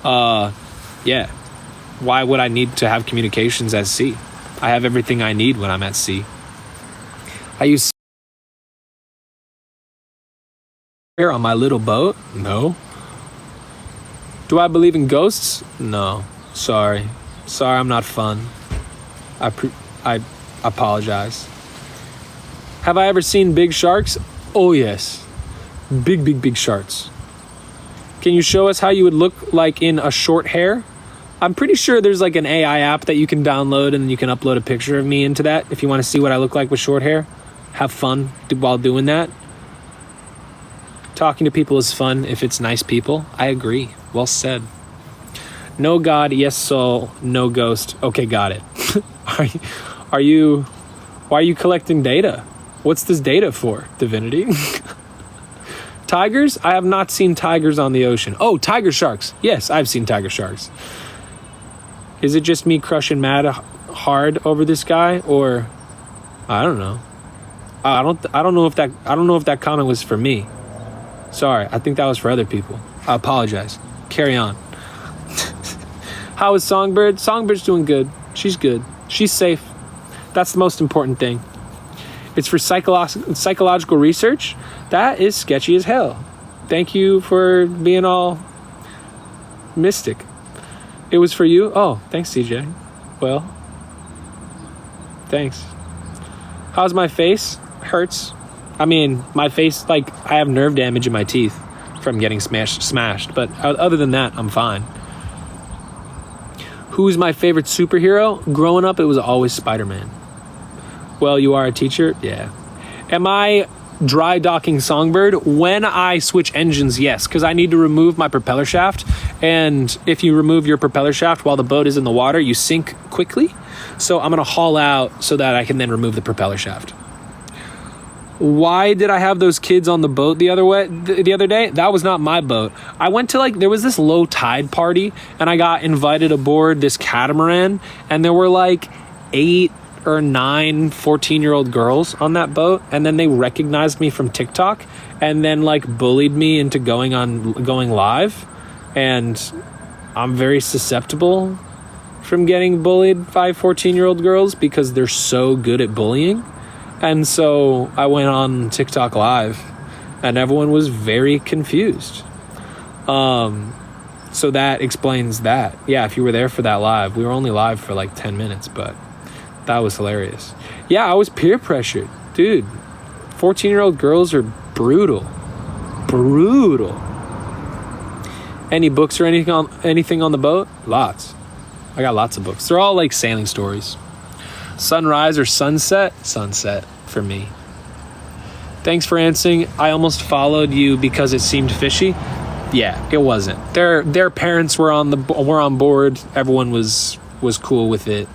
Yeah. Why would I need to have communications at sea? I have everything I need when I'm at sea. I use here on my little boat? No. Do I believe in ghosts? No. Sorry, I'm not fun. I apologize. Have I ever seen big sharks? Oh yes. Big sharks. Can you show us how you would look like in a short hair? I'm pretty sure there's like an AI app that you can download and you can upload a picture of me into that if you want to see what I look like with short hair. Have fun while doing that. Talking to people is fun if it's nice people. I agree. Well said. No God, yes soul, no ghost. Okay, got it. Why are you collecting data? What's this data for, divinity? Tigers? I have not seen tigers on the ocean. Oh, tiger sharks. Yes, I've seen tiger sharks. Is it just me crushing mad hard over this guy, or I don't know. I don't know if that comment was for me. Sorry, I think that was for other people. I apologize. Carry on. How is Songbird? Songbird's doing good. She's good. She's safe. That's the most important thing. It's for psychological research. That is sketchy as hell. Thank you for being all mystic. It was for you? Oh, thanks, CJ. Well, thanks. How's my face? Hurts. I mean, my face, like, I have nerve damage in my teeth from getting smashed. But other than that, I'm fine. Who's my favorite superhero? Growing up, it was always Spider-Man. Well, you are a teacher? Yeah. Am I dry docking Songbird? When I switch engines, yes, because I need to remove my propeller shaft. And if you remove your propeller shaft while the boat is in the water, you sink quickly. So I'm going to haul out so that I can then remove the propeller shaft. Why did I have those kids on the boat the other day? That was not my boat. I went to there was this low tide party and I got invited aboard this catamaran and there were 8 or 9 14-year-old girls on that boat, and then they recognized me from TikTok and then bullied me into going live, and I'm very susceptible from getting bullied by 14-year-old girls because they're so good at bullying. And so I went on TikTok live and everyone was very confused. So that explains that. Yeah, if you were there for that live, we were only live for 10 minutes, but that was hilarious. Yeah, I was peer pressured. Dude, 14-year-old girls are brutal. Brutal. Any books or anything on the boat? Lots. I got lots of books. They're all sailing stories. Sunrise or sunset? Sunset for me. Thanks for answering. I almost followed you because it seemed fishy. Yeah, it wasn't. Their parents were on board. Everyone was cool with it.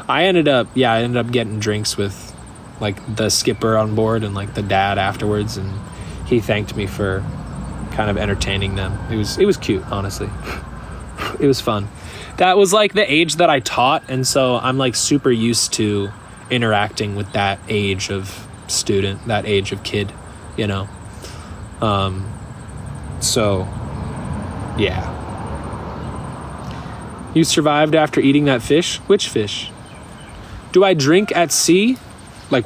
I ended up getting drinks with the skipper on board and the dad afterwards, and he thanked me for kind of entertaining them. It was cute, honestly. It was fun. That was the age that I taught, and so I'm super used to interacting with that age of student, that age of kid, so yeah. You survived after eating that fish? Which fish? Do I drink at sea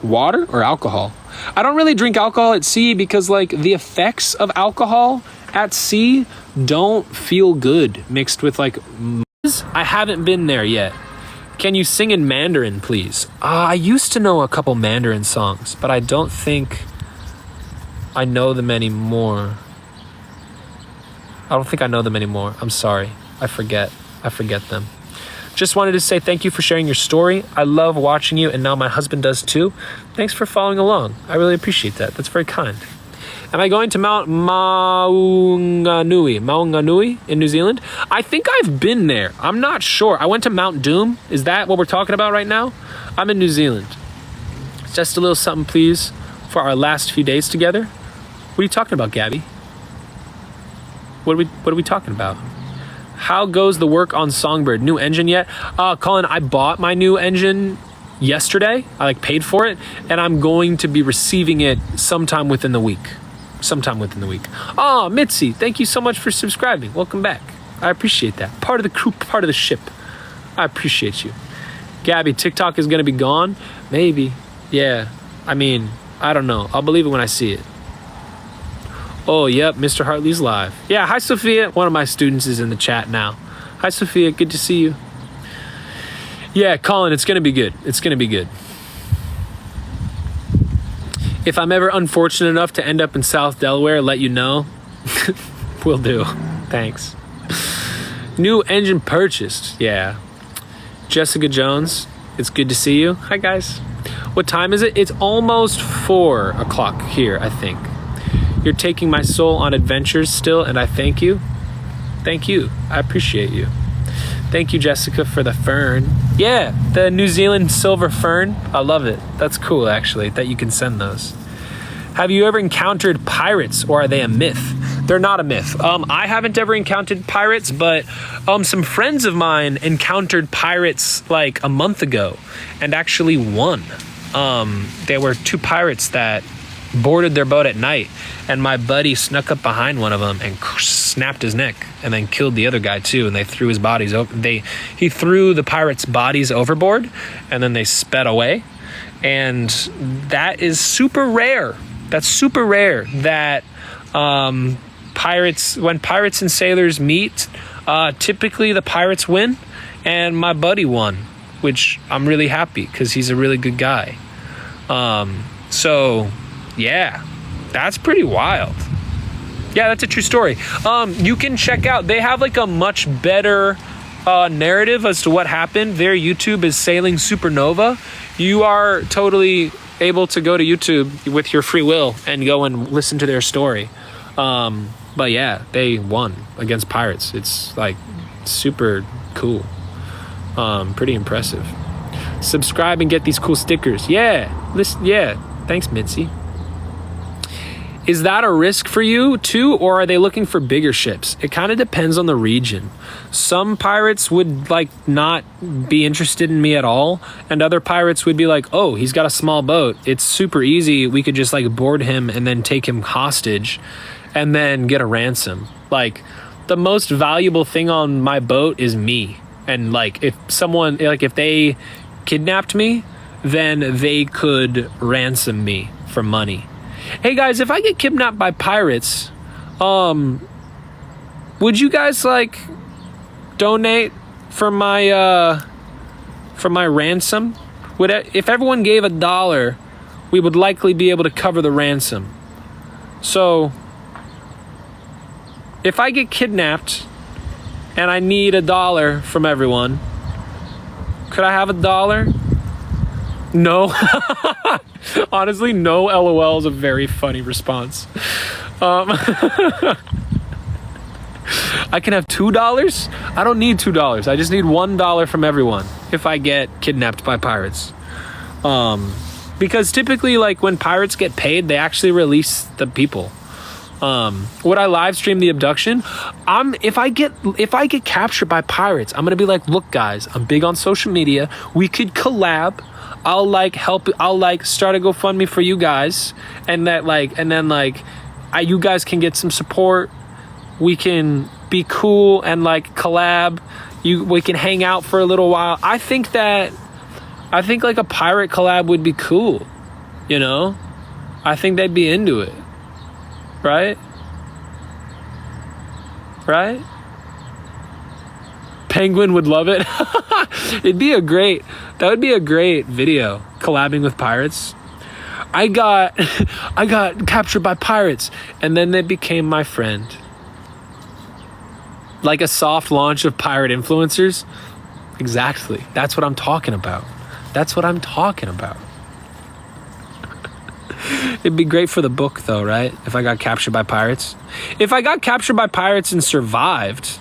water or alcohol? I don't really drink alcohol at sea because the effects of alcohol at sea don't feel good mixed with I haven't been there yet. Can you sing in Mandarin, please? I used to know a couple Mandarin songs, but I don't think I know them anymore. I'm sorry. I forget them. Just wanted to say thank you for sharing your story. I love watching you, and now my husband does too. Thanks for following along. I really appreciate that. That's very kind. Am I going to Mount Maunganui in New Zealand? I think I've been there. I'm not sure. I went to Mount Doom. Is that what we're talking about right now? I'm in New Zealand. Just a little something, please, for our last few days together. What are you talking about, Gabby? What are we talking about? How goes the work on Songbird? New engine yet? Colin, I bought my new engine yesterday. I paid for it, and I'm going to be receiving it sometime within the week. Mitzi, thank you so much for subscribing. Welcome back. I appreciate that. Part of the crew, part of the ship. I appreciate you. Gabby, TikTok is going to be gone? Maybe. Yeah. I mean, I don't know. I'll believe it when I see it. Oh, yep. Mr. Hartley's live. Yeah. Hi, Sophia. One of my students is in the chat now. Hi, Sophia. Good to see you. Yeah, Colin, it's going to be good. It's going to be good. If I'm ever unfortunate enough to end up in South Delaware, let you know. Will do. Thanks. New engine purchased. Yeah. Jessica Jones, it's good to see you. Hi, guys. What time is it? It's almost 4 o'clock here, I think. You're taking my soul on adventures still, and I thank you. Thank you. I appreciate you. Thank you, Jessica, for the fern. Yeah, the New Zealand silver fern. I love it. That's cool, actually, that you can send those. Have you ever encountered pirates, or are they a myth? They're not a myth. I haven't ever encountered pirates, but some friends of mine encountered pirates like a month ago and actually won. There were 2 pirates that boarded their boat at night, and my buddy snuck up behind one of them and snapped his neck and then killed the other guy too, and they threw his bodies over. He threw the pirates' bodies overboard, and then they sped away. And that is super rare. That's super rare that when pirates and sailors meet, typically the pirates win, and my buddy won, which I'm really happy because he's a really good guy. So yeah, that's pretty wild. Yeah, that's a true story. You can check out, they have like a much better narrative as to what happened. Their YouTube is Sailing Supernova. You are totally able to go to YouTube with your free will and go and listen to their story. But yeah, they won against pirates. It's like super cool. Pretty impressive. Subscribe and get these cool stickers. Yeah, listen. Yeah, thanks, Mitzi. Is that a risk for you too, or are they looking for bigger ships? It kind of depends on the region. Some pirates would like not be interested in me at all, and other pirates would be like, oh, he's got a small boat. It's super easy. We could just like board him and then take him hostage and then get a ransom. Like, the most valuable thing on my boat is me. And like, if someone, like if they kidnapped me, then they could ransom me for money. Hey guys, if I get kidnapped by pirates, would you guys like donate for my ransom? If everyone gave $1, we would likely be able to cover the ransom. So if I get kidnapped and I need $1 from everyone, could I have $1? No. Honestly, no. LOL is a very funny response. I can have $2? I don't need $2. I just need $1 from everyone if I get kidnapped by pirates. Because typically, like, when pirates get paid, they actually release the people. Would I live stream the abduction? If I get captured by pirates, I'm gonna be like, look guys, I'm big on social media. We could collab. I'll like help. I'll like start a GoFundMe for you guys, and then you guys can get some support. We can be cool and like collab. We can hang out for a little while. I think like a pirate collab would be cool. You know, I think they'd be into it. Right? Penguin would love it. That would be a great video, collabing with pirates. I got captured by pirates, and then they became my friend. Like a soft launch of pirate influencers. Exactly. That's what I'm talking about. It'd be great for the book though, right? If I got captured by pirates. If I got captured by pirates and survived,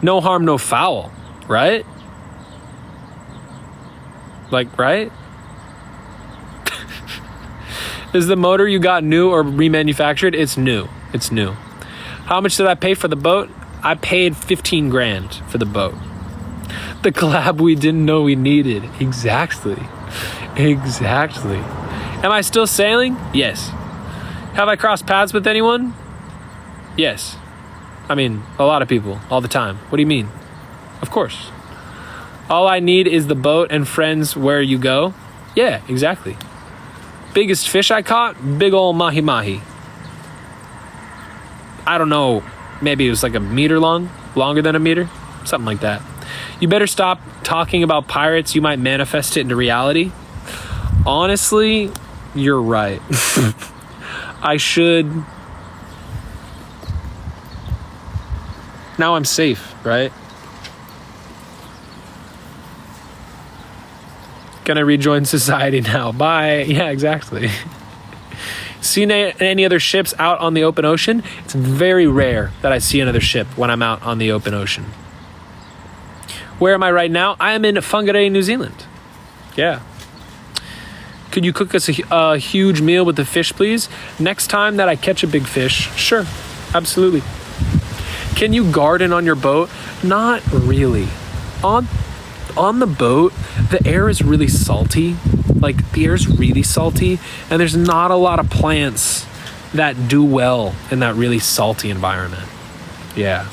no harm, no foul, right? Like, right? Is the motor you got new or remanufactured? It's new. How much did I pay for the boat? I paid 15 grand for the boat. The collab we didn't know we needed. Exactly. Am I still sailing? Yes. Have I crossed paths with anyone? Yes. I mean, a lot of people, all the time. What do you mean? Of course. All I need is the boat and friends where you go. Yeah, exactly. Biggest fish I caught? Big ol' mahi mahi. I don't know. Maybe it was like a meter long, longer than a meter, something like that. You better stop talking about pirates. You might manifest it into reality. Honestly, you're right. I should. Now I'm safe, right? Gonna rejoin society now. Bye. Yeah, exactly. Seen any other ships out on the open ocean? It's very rare that I see another ship when I'm out on the open ocean. Where am I right now? I am in Whangarei, New Zealand. Yeah. Could you cook us a huge meal with the fish, please? Next time that I catch a big fish, sure, absolutely. Can you garden on your boat? Not really. On the boat, the air is really salty. Like, the air is really salty, and there's not a lot of plants that do well in that really salty environment. Yeah.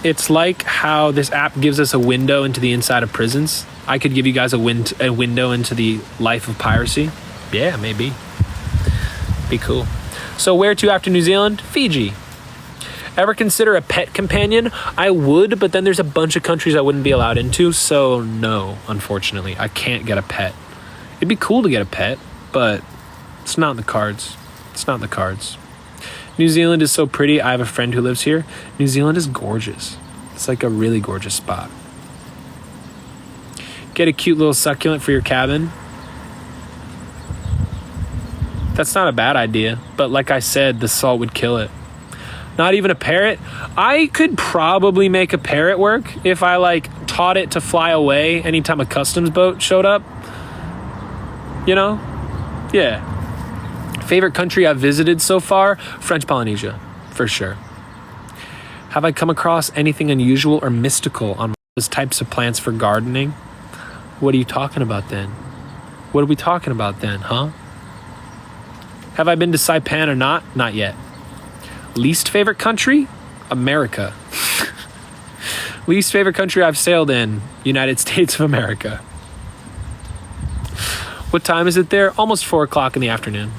It's like how this app gives us a window into the inside of prisons. I could give you guys a window into the life of piracy. Yeah, maybe. Be cool. So where to after New Zealand? Fiji. Ever consider a pet companion? I would, but then there's a bunch of countries I wouldn't be allowed into, so no, unfortunately. I can't get a pet. It'd be cool to get a pet, but it's not in the cards. It's not in the cards. New Zealand is so pretty. I have a friend who lives here. New Zealand is gorgeous. It's like a really gorgeous spot. Get a cute little succulent for your cabin. That's not a bad idea, but like I said, the salt would kill it. Not even a parrot? I could probably make a parrot work if I like taught it to fly away anytime a customs boat showed up. You know? Yeah. Favorite country I've visited so far? French Polynesia, for sure. Have I come across anything unusual or mystical on those types of plants for gardening? What are you talking about then? What are we talking about then, huh? Have I been to Saipan or not? Not yet. Least favorite country? America. Least favorite country I've sailed in? United States of America. What time is it there? Almost 4 o'clock in the afternoon.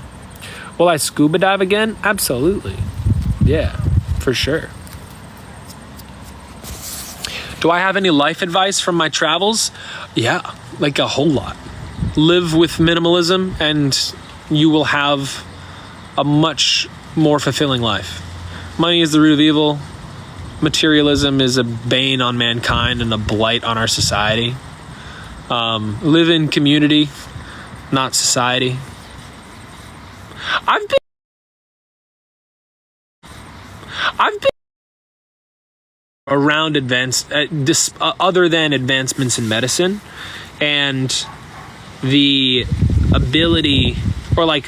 Will I scuba dive again? Absolutely. Yeah, for sure. Do I have any life advice from my travels? Yeah, like a whole lot. Live with minimalism and you will have a much more fulfilling life. Money is the root of evil. Materialism is a bane on mankind and a blight on our society. Live in community, not society. I've been around other than advancements in medicine and the ability or I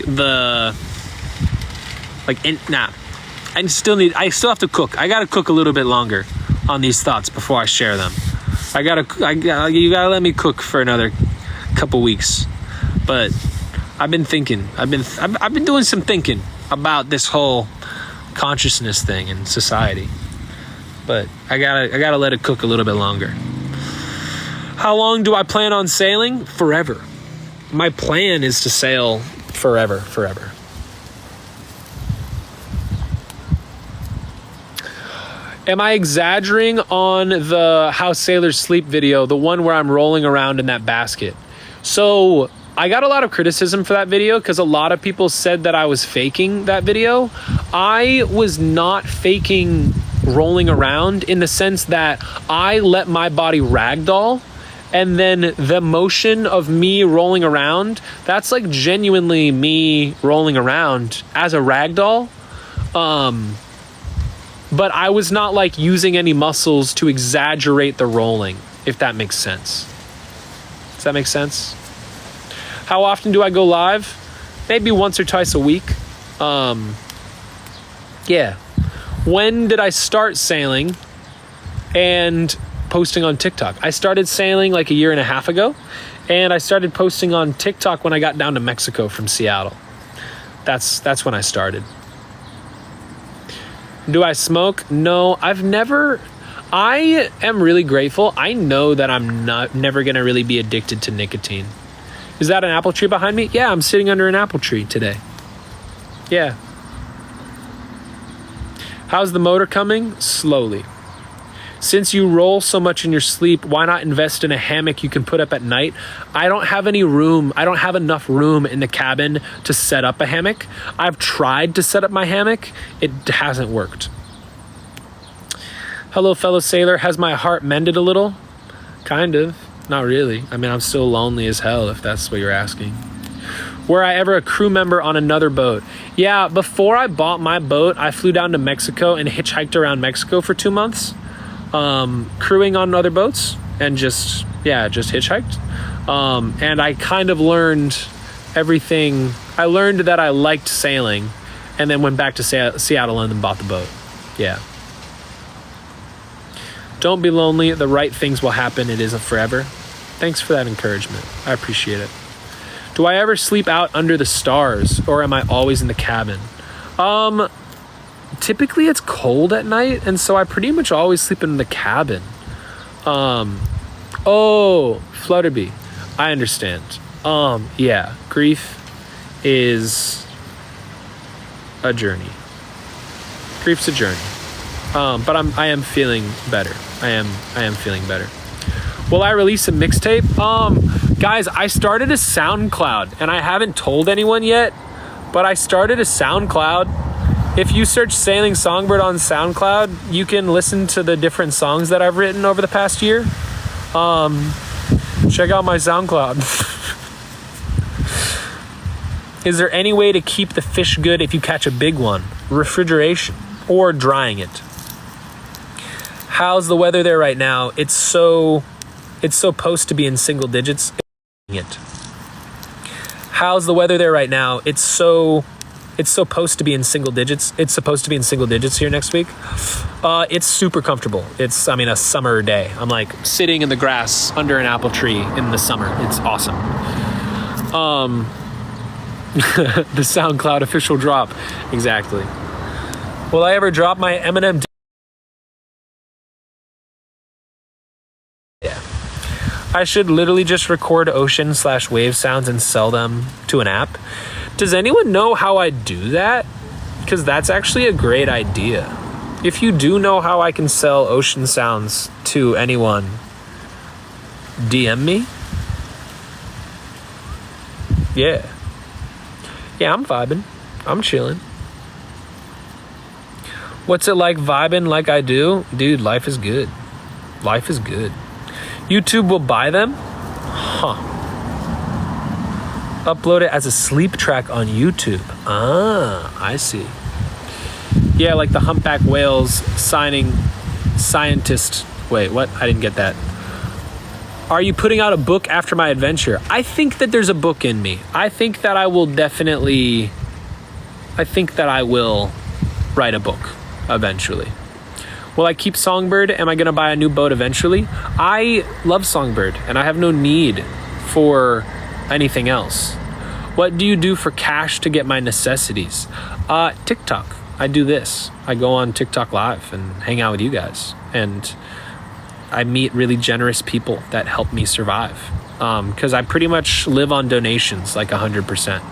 still have to cook. I gotta cook a little bit longer on these thoughts before I share them. You gotta let me cook for another couple weeks. But I've been thinking. I've been doing some thinking about this whole consciousness thing in society. But I gotta let it cook a little bit longer. How long do I plan on sailing? Forever. My plan is to sail forever. Am I exaggerating on the How Sailors Sleep video, the one where I'm rolling around in that basket? So I got a lot of criticism for that video because a lot of people said that I was faking that video. I was not faking rolling around in the sense that I let my body ragdoll, and then the motion of me rolling around, that's like genuinely me rolling around as a ragdoll. But I was not like using any muscles to exaggerate the rolling, if that makes sense. Does that make sense? How often do I go live? Maybe once or twice a week. Yeah. When did I start sailing and posting on TikTok? I started sailing like a year and a half ago, and I started posting on TikTok when I got down to Mexico from Seattle. That's when I started. Do I smoke? No, I've never I am really grateful. I know that I'm never going to really be addicted to nicotine. Is that an apple tree behind me? Yeah, I'm sitting under an apple tree today. Yeah. How's the motor coming? Slowly. Since you roll so much in your sleep, why not invest in a hammock you can put up at night? I don't have any room. I don't have enough room in the cabin to set up a hammock. I've tried to set up my hammock. It hasn't worked. Hello, fellow sailor. Has my heart mended a little? Kind of. Not really. I mean, I'm still lonely as hell, if that's what you're asking. Were I ever a crew member on another boat? Yeah, before I bought my boat, I flew down to Mexico and hitchhiked around Mexico for 2 months. Crewing on other boats and just hitchhiked. And I kind of learned everything. I learned that I liked sailing and then went back to Seattle and then bought the boat. Yeah. Don't be lonely. The right things will happen. It isn't forever. Thanks for that encouragement. I appreciate it. Do I ever sleep out under the stars or am I always in the cabin? Typically it's cold at night, and so I pretty much always sleep in the cabin. Oh, Flutterby, I understand. Yeah, grief is a journey. Grief's a journey. But I am feeling better. I am feeling better. Will I release a mixtape? Guys, I started a SoundCloud, and I haven't told anyone yet, but I started a SoundCloud. If you search Sailing Songbird on SoundCloud, you can listen to the different songs that I've written over the past year. Check out my SoundCloud. Is there any way to keep the fish good if you catch a big one? Refrigeration or drying it. How's the weather there right now? It's supposed to be in single digits. How's the weather there right now? It's supposed to be in single digits. It's supposed to be in single digits here next week. It's super comfortable. It's, a summer day. I'm like sitting in the grass under an apple tree in the summer. It's awesome. The SoundCloud official drop. Exactly. Will I ever drop my Eminem? Yeah. I should literally just record ocean/wave sounds and sell them to an app. Does anyone know how I do that? Because that's actually a great idea. If you do know how I can sell ocean sounds to anyone, DM me. Yeah. Yeah, I'm vibing. I'm chilling. What's it like vibing like I do? Dude, life is good. Life is good. YouTube will buy them? Huh. Upload it as a sleep track on YouTube. Ah, I see. Yeah, like the humpback whales signing scientist. Wait, what? I didn't get that. Are you putting out a book after my adventure? I think that there's a book in me. I think that I will write a book eventually. Will I keep Songbird? Am I going to buy a new boat eventually? I love Songbird and I have no need for anything else. What do you do for cash to get my necessities? TikTok. I do this. I go on TikTok Live and hang out with you guys. And I meet really generous people that help me survive. Because I pretty much live on donations, like 100%.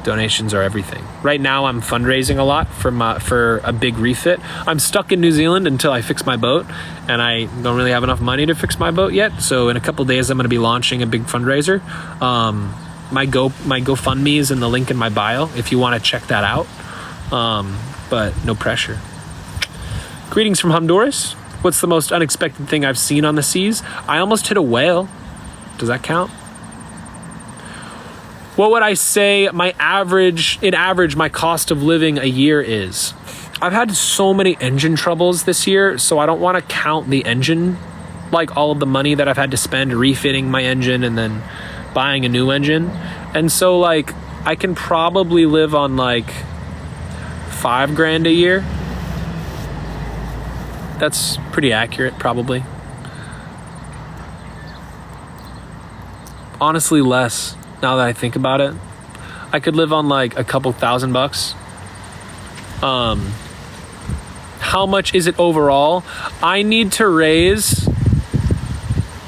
Donations are everything. Right now, I'm fundraising a lot for a big refit. I'm stuck in New Zealand until I fix my boat, and I don't really have enough money to fix my boat yet. So in a couple days, I'm going to be launching a big fundraiser. My GoFundMe is in the link in my bio if you want to check that out. But no pressure. Greetings from Honduras. What's the most unexpected thing I've seen on the seas? I almost hit a whale. Does that count? What would I say my cost of living a year is? I've had so many engine troubles this year, so I don't want to count the engine, like all of the money that I've had to spend refitting my engine and then buying a new engine. And so like I can probably live on like $5,000 a year. That's pretty accurate, probably. Honestly, less. Now that I think about it, I could live on like a couple $1,000. how much is it overall? I need to raise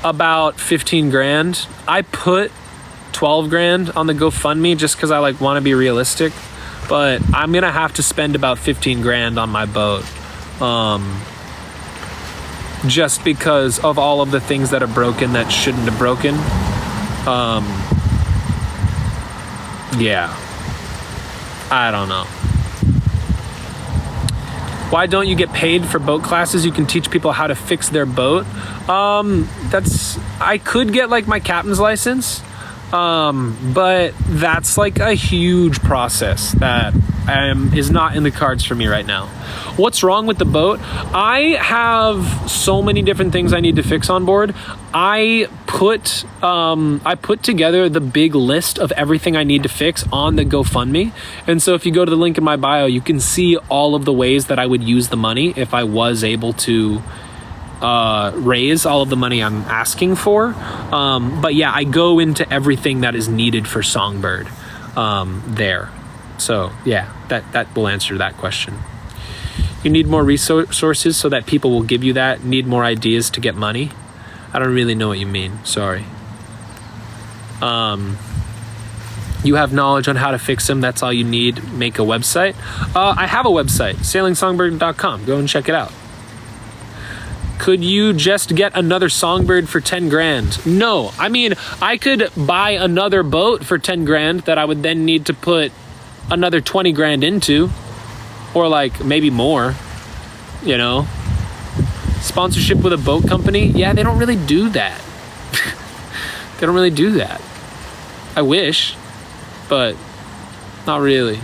about 15 grand. I put 12 grand on the GoFundMe just because I like want to be realistic, but I'm gonna have to spend about 15 grand on my boat, just because of all of the things that are broken that shouldn't have broken. Yeah, I don't know. Why don't you get paid for boat classes? You can teach people how to fix their boat. I could get like my captain's license, but that's like a huge process that is not in the cards for me right now. What's wrong with the boat? I have so many different things I need to fix on board. I put together the big list of everything I need to fix on the GoFundMe. And so if you go to the link in my bio, you can see all of the ways that I would use the money if I was able to raise all of the money I'm asking for. But yeah, I go into everything that is needed for Songbird there. So yeah, that will answer that question. You need more resources so that people will give you that. Need more ideas to get money. I don't really know what you mean. Sorry. You have knowledge on how to fix them. That's all you need. Make a website. I have a website, sailingsongbird.com. Go and check it out. Could you just get another Songbird for 10 grand? No. I mean, I could buy another boat for 10 grand that I would then need to put another 20 grand into, or like maybe more, you know. Sponsorship with a boat company? Yeah, they don't really do that. They don't really do that. I wish, but not really.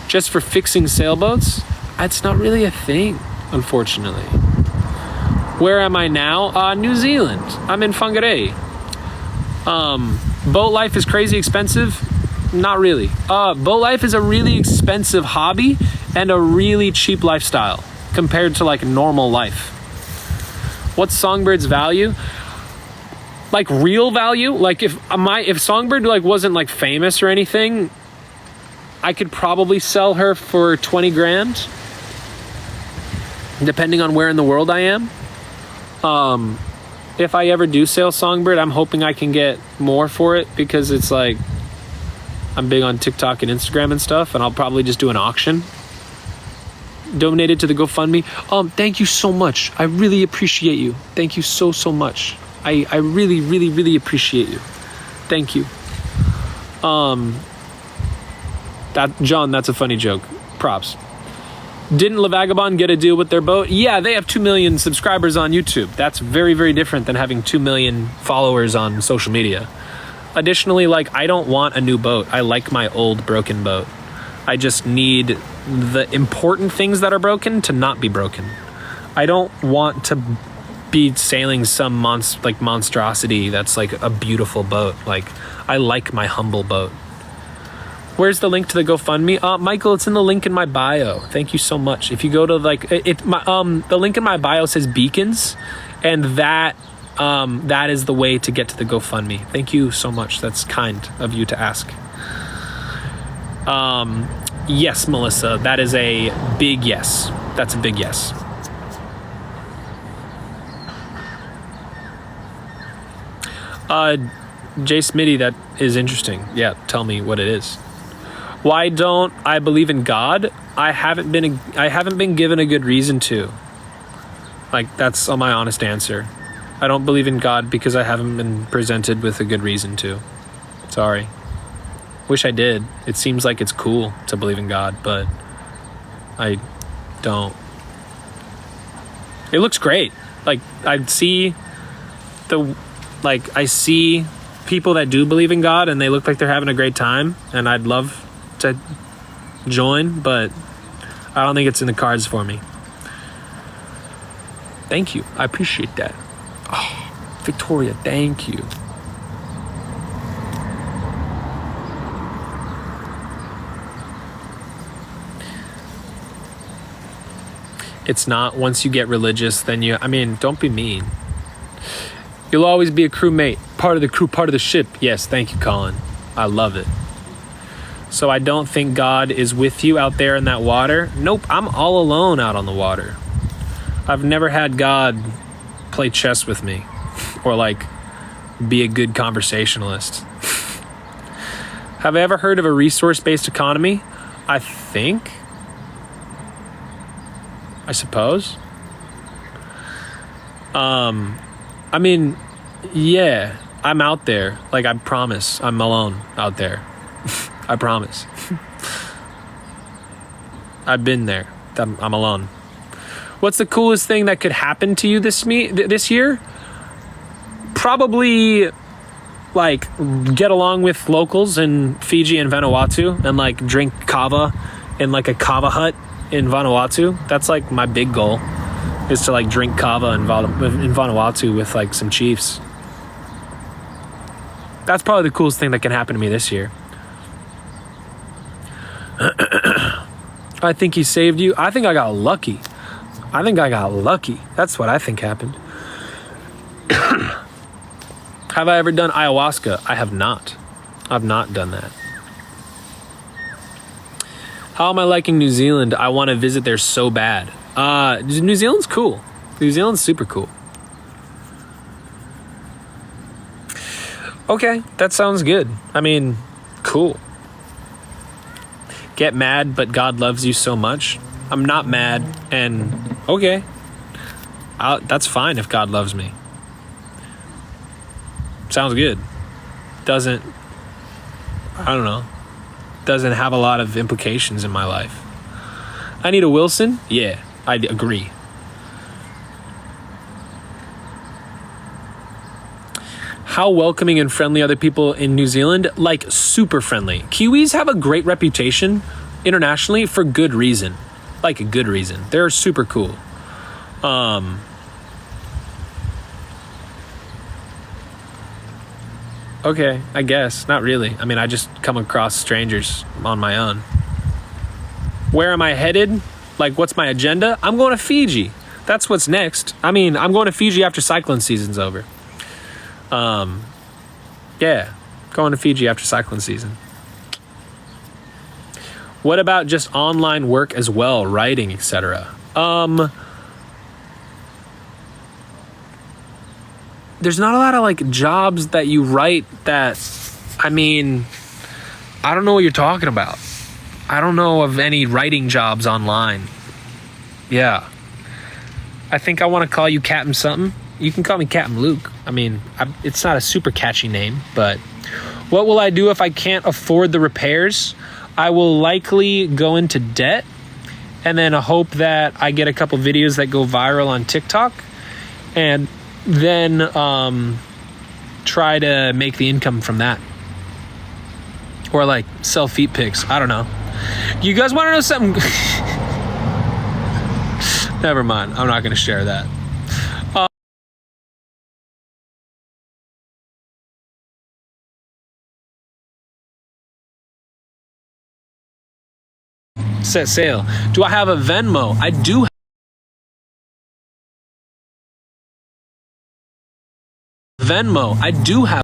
Just for fixing sailboats? It's not really a thing, unfortunately. Where am I now? New Zealand. I'm in Whangarei. Boat life is crazy expensive? Not really. Boat life is a really expensive hobby and a really cheap lifestyle compared to like normal life. What's Songbird's value? Like real value? Like if Songbird like wasn't like famous or anything, I could probably sell her for 20 grand, depending on where in the world I am. If I ever do sell Songbird, I'm hoping I can get more for it, because it's like I'm big on TikTok and Instagram and stuff, and I'll probably just do an auction. Donate it to the GoFundMe. Thank you so much. I really appreciate you. Thank you so much. I really, really, really appreciate you. Thank you. John, that's a funny joke. Props. Didn't La Vagabond get a deal with their boat? Yeah, they have 2 million subscribers on YouTube. That's very, very different than having 2 million followers on social media. Additionally, like, I don't want a new boat. I like my old broken boat. I just need the important things that are broken to not be broken. I don't want to be sailing some monstrosity that's like a beautiful boat. Like, I like my humble boat. Where's the link to the GoFundMe? Michael, it's in the link in my bio. Thank you so much. If you go to the link in my bio says beacons, and that is the way to get to the GoFundMe. Thank you so much. That's kind of you to ask. Yes, Melissa, that is a big yes. That's a big yes. Jay Smitty, that is interesting. Yeah, tell me what it is. Why don't I believe in God? I haven't been given a good reason to. Like, that's my honest answer. I don't believe in God because I haven't been presented with a good reason to. Sorry. Wish I did. It seems like it's cool to believe in God, but I don't. It looks great. Like, I see people that do believe in God and they look like they're having a great time, and I'd love to join, but I don't think it's in the cards for me. Thank you. I appreciate that. Oh, Victoria, thank you. It's not. Once you get religious, then don't be mean. You'll always be a crewmate, part of the crew, part of the ship. Yes, thank you, Colin. I love it. So I don't think God is with you out there in that water. Nope, I'm all alone out on the water. I've never had God play chess with me or like be a good conversationalist. Have I ever heard of a resource-based economy? I suppose. I mean, yeah, I'm out there. Like, I promise I'm alone out there. I promise. I've been there. I'm alone. What's the coolest thing that could happen to you this year? Probably like get along with locals in Fiji and Vanuatu and like drink kava in like a kava hut in Vanuatu. That's like my big goal, is to like drink kava in Vanuatu with like some chiefs. That's probably the coolest thing that can happen to me this year. I think he saved you. I think I got lucky. That's what I think happened. Have I ever done ayahuasca? I have not. I've not done that. How am I liking New Zealand? I want to visit there so bad. New Zealand's cool. New Zealand's super cool. Okay, that sounds good. I mean, cool. Get mad, but God loves you so much. I'm not mad, and okay. That's fine if God loves me. Sounds good. Doesn't have a lot of implications in my life. I need a Wilson? Yeah, I agree. How welcoming and friendly are the people in New Zealand? Like, super friendly. Kiwis have a great reputation internationally for good reason. Like, a good reason. They're super cool. Okay, I guess. Not really. I mean, I just come across strangers on my own. Where am I headed? Like, what's my agenda? I'm going to Fiji. That's what's next. I mean, I'm going to Fiji after cyclone season's over. Yeah, going to Fiji after cyclone season. What about just online work as well, writing, etc.? There's not a lot of like jobs that you write that, I mean, I don't know what you're talking about. I don't know of any writing jobs online. Yeah. I think I want to call you Captain something. You can call me Captain Luke. I mean, it's not a super catchy name, but what will I do if I can't afford the repairs? I will likely go into debt and then hope that I get a couple videos that go viral on TikTok and then try to make the income from that. Or like sell feet pics. I don't know. You guys want to know something? Never mind. I'm not going to share that. Set sail. Do I have a Venmo? I do. Venmo. I do have.